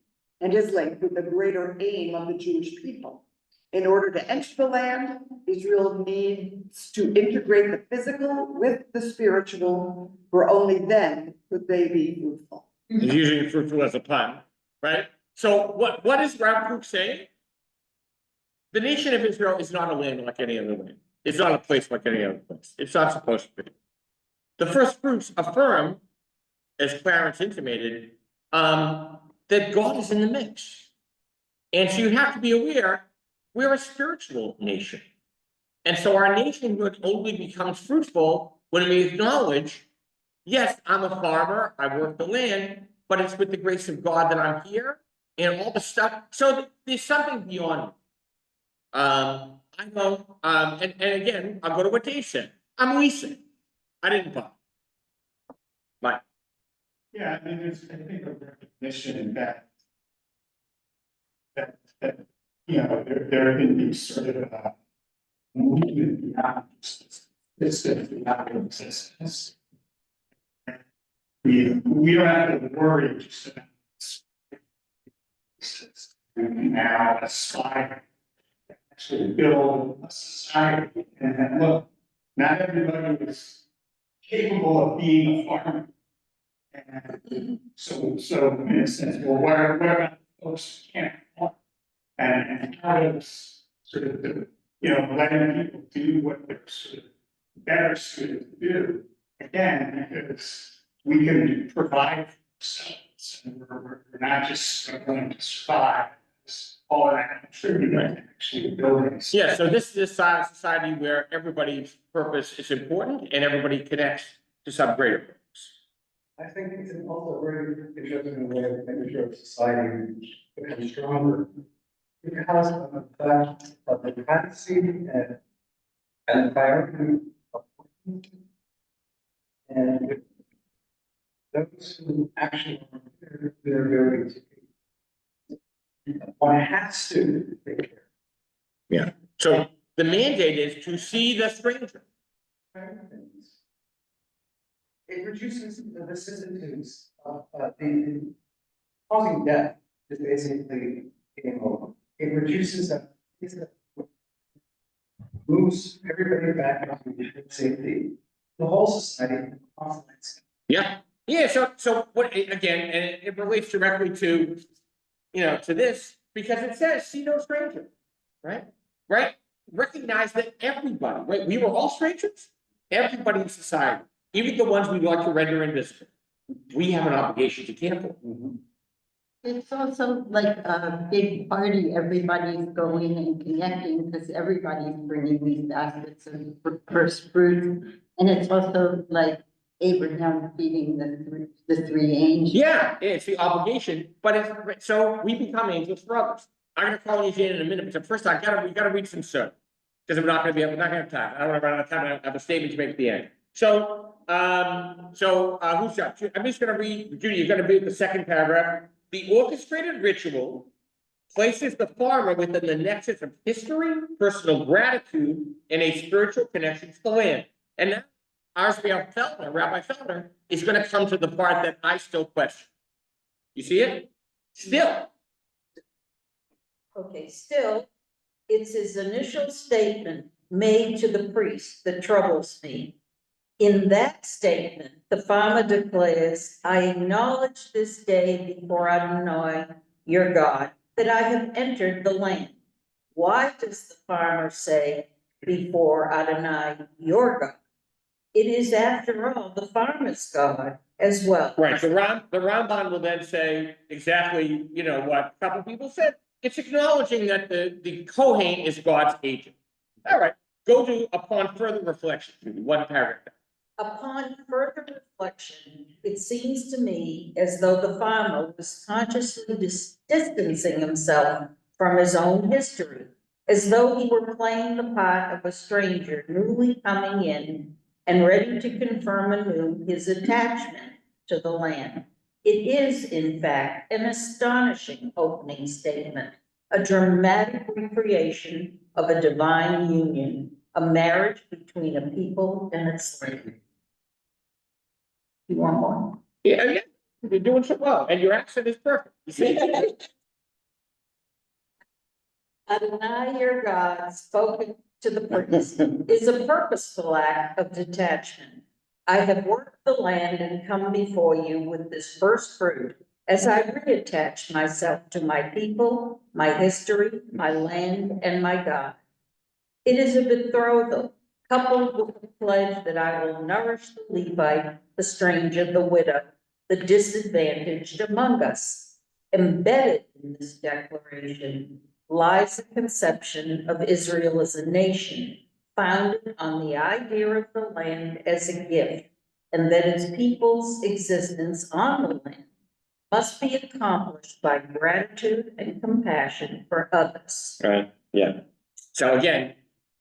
with the greater aim of the Jewish people. In order to enter the land, Israel needs to integrate the physical with the spiritual, for only then could they be fruitful. He's using fruitful as a pun, right? So what is Rav Kook saying? The nation of Israel is not a land like any other land. It's not a place like any other place. It's not supposed to be. The first fruits affirm, as Clarence intimated, that God is in the mix. And so you have to be aware, we're a spiritual nation. And so our nationhood only becomes fruitful when we acknowledge, yes, I'm a farmer, I work the land, but it's with the grace of God that I'm here and all the stuff. So there's something beyond. I know, and again, I'll go to what Dave said. I'm leasing. I didn't buy. Mike. Yeah, I mean, there's, I think, a recognition that you know, there can be sort of a movement beyond just this beyond existence. We don't have to worry just about this. We can now aspire to actually build a society. And look, not everybody is capable of being a farmer. And so in a sense, well, what about folks who can't farm? And how does sort of the, you know, letting people do what they're sort of better suited to do, again, because we can provide for ourselves, and we're not just struggling to survive. It's all that contributing to actually building. Yeah, so this is a society where everybody's purpose is important and everybody connects to some greater purpose. I think it's also very interesting way of making sure society becomes stronger. Because of the fact of the privacy and priority of and those who actually are they're very one has to take care. Yeah. So the mandate is to see the stranger. It reduces the vicissitudes of the causing death is basically game over. It reduces that, moves everybody back up to safety, the whole society. Yeah, yeah, so what, again, and it relates directly to, you know, to this, because it says, see no stranger, right? Right? Recognize that everybody, right, we were all strangers, everybody in society, even the ones we like to render invisible, we have an obligation to care for. It's also like a big party, everybody's going and connecting because everybody's bringing these baskets of first fruit. And it's also like Abraham feeding the three angels. Yeah, it's the obligation, but it's, so we become angels brothers. I'm gonna call you in a minute, but first we gotta read some soon. Because we're not gonna have time. I don't wanna run out of time, I have a statement to make at the end. So, who's up? I'm just gonna read, Judy, you're gonna read the second paragraph. The orchestrated ritual places the farmer within the nexus of history, personal gratitude, and a spiritual connection to the land. And now, Rabbi Feldner, is gonna come to the part that I still question. You see it? Still. Okay, still, it's his initial statement made to the priest that troubles me. In that statement, the farmer declares, I acknowledge this day before Adonai, your God, that I have entered the land. Why does the farmer say before Adonai, your God? It is, after all, the farmer's God as well. Right, the Ramban will then say exactly, you know, what a couple people said. It's acknowledging that the Kohen is God's agent. All right, go to upon further reflection, one paragraph. Upon further reflection, it seems to me as though the farmer was consciously distancing himself from his own history, as though he were playing the part of a stranger newly coming in and ready to confirm anew his attachment to the land. It is, in fact, an astonishing opening statement, a dramatic recreation of a divine union, a marriage between a people and its land. You want more? Yeah, you're doing so well, and your accent is perfect. You see? Adonai, your God, spoken to the priest, is a purposeful act of detachment. I have worked the land and come before you with this first fruit as I reattach myself to my people, my history, my land, and my God. It is a betrothal, coupled with the pledge that I will nourish the Levite, the stranger, the widow, the disadvantaged among us. Embedded in this declaration lies the conception of Israel as a nation, founded on the idea of the land as a gift, and that its people's existence on the land must be accomplished by gratitude and compassion for others. Right, yeah. So again,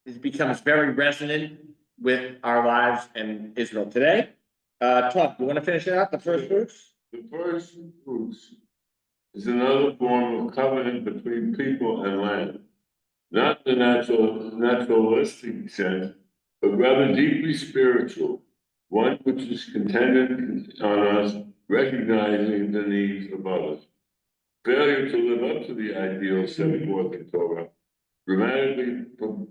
it becomes very resonant with our lives and Israel today. Tom, you want to finish it out, the first fruits? The first fruits is another form of covenant between people and land. Not the naturalistic sense, but rather deeply spiritual, one which is contingent on us recognizing the needs of others. Failure to live up to the ideal set forth in Torah, dramatically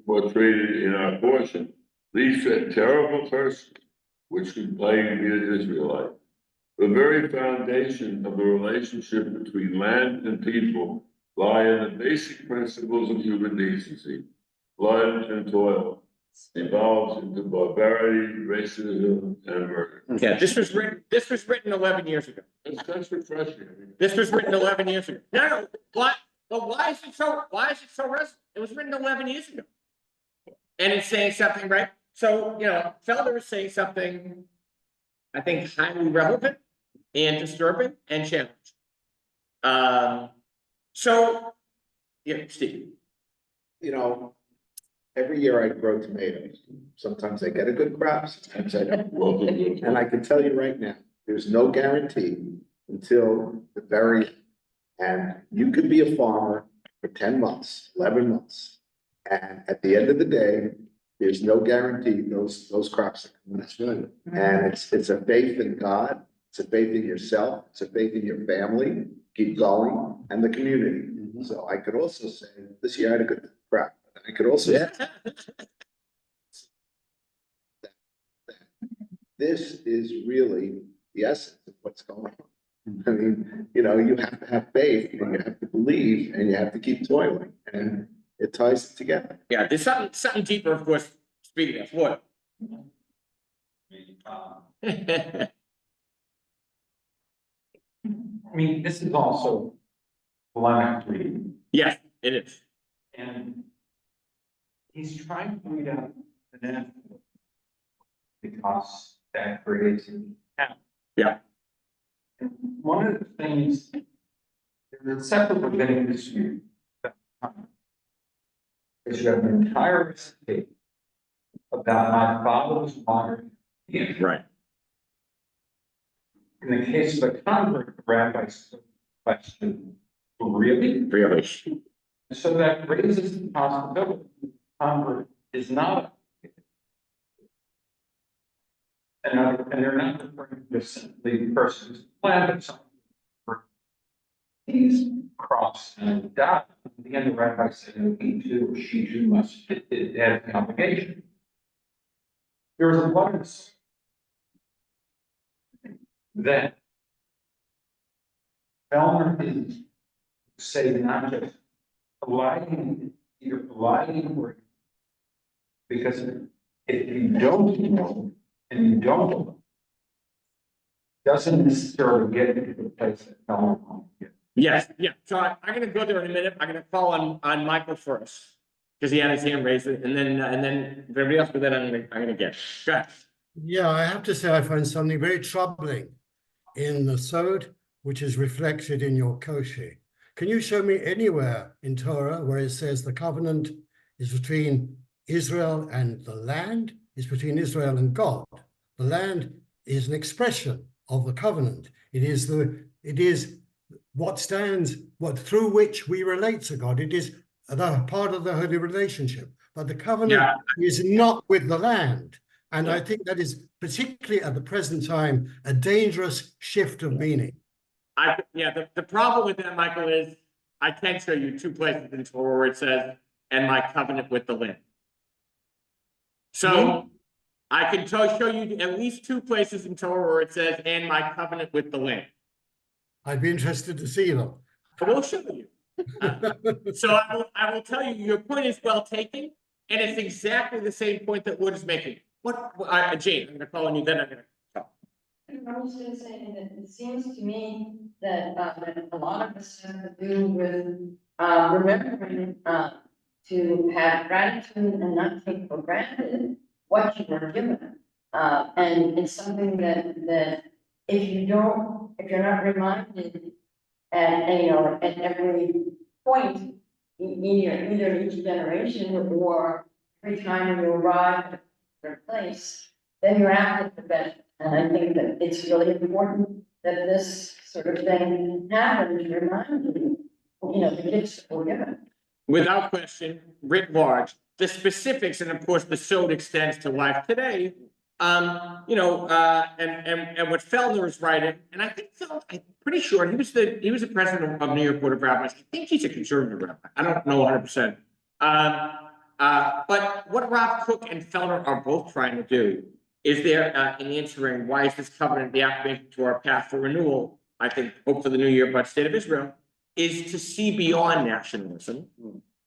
portrayed in our portion, leads to a terrible curse which could plague the Israelite. The very foundation of the relationship between land and people lie in the basic principles of human decency. Blood and toil evolves into barbarity, racism, and murder. Yeah, this was written 11 years ago. That's refreshing. This was written 11 years ago. No, what? But why is it so resonant? It was written 11 years ago. And it's saying something, right? So, Felder is saying something, I think, highly relevant and disturbing and challenging. Steve. Every year I grow tomatoes. Sometimes I get a good crop, sometimes I don't. And I can tell you right now, there's no guarantee until the very end. And you could be a farmer for 10 months, 11 months. And at the end of the day, there's no guarantee those crops are coming. That's right. And it's a faith in God, it's a faith in yourself, it's a faith in your family, keep going, and the community. So I could also say, this year I had a good crop. I could also say that this is really the essence of what's going on. I mean, you have to have faith, and you have to believe, and you have to keep toiling, and it ties it together. Yeah, there's something deeper, of course, speaking of what? I mean, this is also polemic reading. Yes, it is. And he's trying to read out the net because that creates an account. Yeah. And one of the things, there's a separate rabbinic dispute is you have an entire recipe about my father's modern. Right. In the case of a convert, the rabbi question, really? Really? So that raises the possibility convert is not. And they're not referring to simply the person who's planted something. He's crossed and died. At the end, the rabbi said, he too or she too must have the obligation. There was a once that Elmer is say not just aligning, either aligning or because if you don't know and you don't doesn't necessarily get you to the place that Elmer. Yes, yeah. So I'm going to go there in a minute. I'm going to call on Michael first because he had his hand raised, and then if everybody else, but then I'm going to get. Go ahead. Yeah, I have to say I find something very troubling in the Sod, which is reflected in your Koshi. Can you show me anywhere in Torah where it says the covenant is between Israel and the land, is between Israel and God? The land is an expression of the covenant. It is what through which we relate to God. It is the part of the holy relationship. But the covenant is not with the land. And I think that is, particularly at the present time, a dangerous shift of meaning. The problem with that, Michael, is I can show you two places in Torah where it says, and my covenant with the land. So I can show you at least two places in Torah where it says, and my covenant with the land. I'd be interested to see them. I will show you. So I will tell you, your point is well taken. And it's exactly the same point that Wood is making. What, Jane, I'm gonna call on you, then I'm gonna talk. I was gonna say, and it seems to me that, a lot of this has to do with, remembering, to have gratitude and not take for granted what you were given. And it's something that if you're not reminded and, you know, at every point, either each generation or every time you arrive at a place, then you're apt to forget. And I think that it's really important that this sort of thing happens, remind you, you know, the gifts that were given. Without question, writ large, the specifics, and of course, the so extends to life today. You know, and what Fellner is writing, and I think I'm pretty sure he was the president of New York Board of Rabbis. I think he's a conservative rabbi. I don't know 100%. But what Rob Cook and Fellner are both trying to do is they're in answering why is this covenant the affirmation to our path for renewal. I think hope for the new year, but state of Israel is to see beyond nationalism,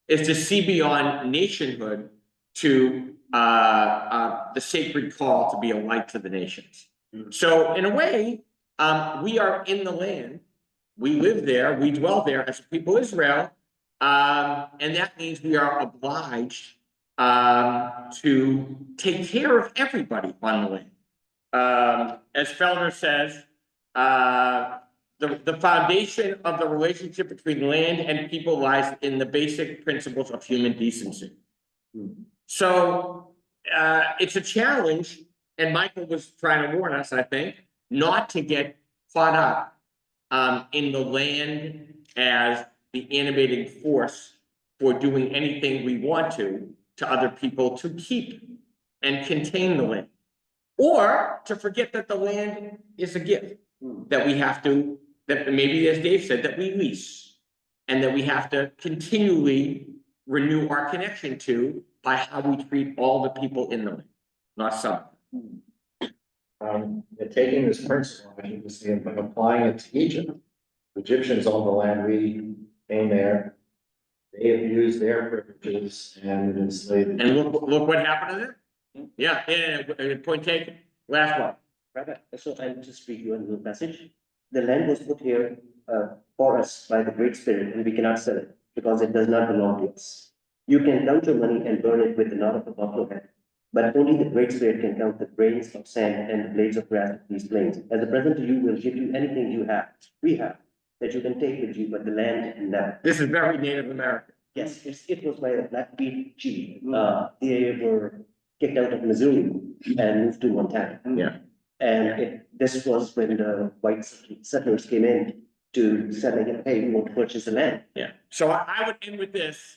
is to see beyond nationhood to the sacred call to be a light to the nations. So in a way, we are in the land, we live there, we dwell there as a people of Israel, and that means we are obliged to take care of everybody on the land. As Fellner says, the foundation of the relationship between land and people lies in the basic principles of human decency. So it's a challenge, and Michael was trying to warn us, I think, not to get caught up in the land as the animating force for doing anything we want to other people to keep and contain the land. Or to forget that the land is a gift that we have to, that maybe as Dave said, that we lease and that we have to continually renew our connection to by how we treat all the people in the land, not some. Taking this principle, I think, is applying it to Egypt. The Egyptians own the land, we came there. They abused their privileges and enslaved. And look what happened to them. Yeah, point taken. Last one. Right, so I'll just read you a little passage. The land was put here for us by the Great Spirit, and we cannot sell it because it does not belong to us. You can count your money and burn it with the knot of a buffalo head, but only the Great Spirit can count the grains of sand and the blades of grass of these plains. As a present to you, will give you anything you have, we have, that you can take with you, but the land never. This is very Native American. Yes, it was by a Blackfeet chief. They were kicked out of Missouri and moved to Montana. Yeah. And this was when the white settlers came in to say, like, hey, we want to purchase the land. Yeah. So I would end with this,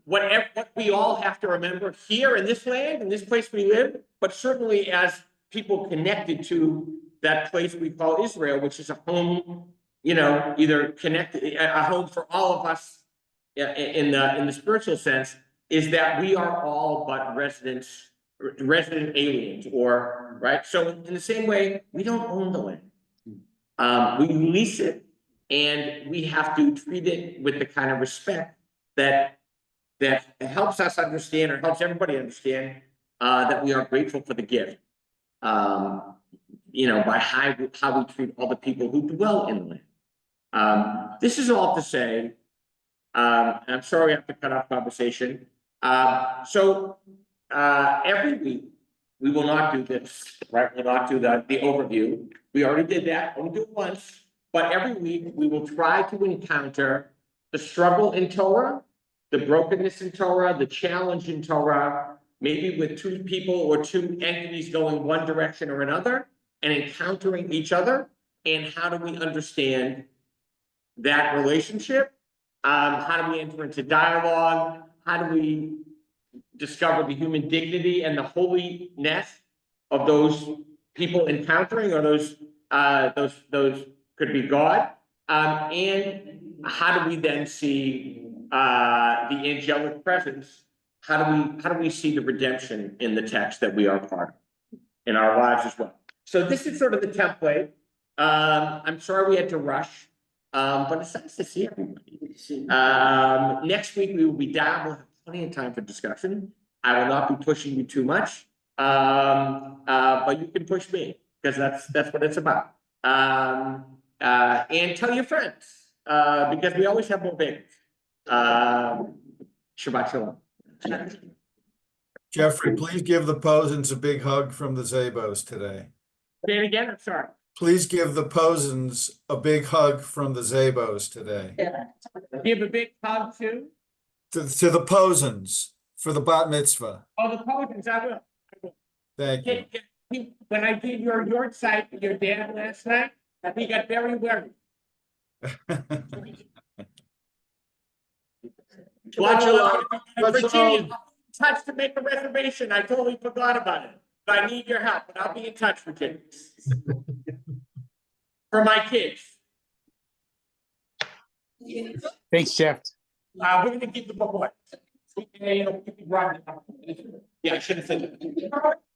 what we all have to remember here in this land, in this place we live, but certainly as people connected to that place we call Israel, which is a home, you know, either connected, a home for all of us in the spiritual sense, is that we are all but resident aliens, or right. So in the same way, we don't own the land. We lease it, and we have to treat it with the kind of respect that helps us understand, or helps everybody understand, that we are grateful for the gift. You know, by how we treat all the people who dwell in the land. This is all to say, I'm sorry I have to cut off conversation. So every week we will not do this, right? We'll not do the overview. We already did that. We'll do it once, but every week we will try to encounter the struggle in Torah, the brokenness in Torah, the challenge in Torah, maybe with two people or two entities going one direction or another, and encountering each other. And how do we understand that relationship? How do we enter into dialogue? How do we discover the human dignity and the holiness of those people encountering, or those could be God? And how do we then see the angelic presence? How do we see the redemption in the text that we are part of in our lives as well? So this is sort of the template. I'm sorry we had to rush, but it's nice to see everybody. Next week we will be down. We'll have plenty of time for discussion. I will not be pushing you too much. But you can push me, because that's what it's about. And tell your friends, because we always have more babies. Shabbat shalom. Jeffrey, please give the Posens a big hug from the Zabos today. Say it again, I'm sorry. Please give the Posens a big hug from the Zabos today. Give a big hug to, To the Posens for the bat mitzvah. all the Pogans, I will. Thank you. When I did your yard site with your dad last night, he got very worried. Virginia, touch to make a reservation. I totally forgot about it. But I need your help, but I'll be in touch with you. For my kids. Thanks, Jeff. We're gonna keep the book away. Yeah, I should have said that.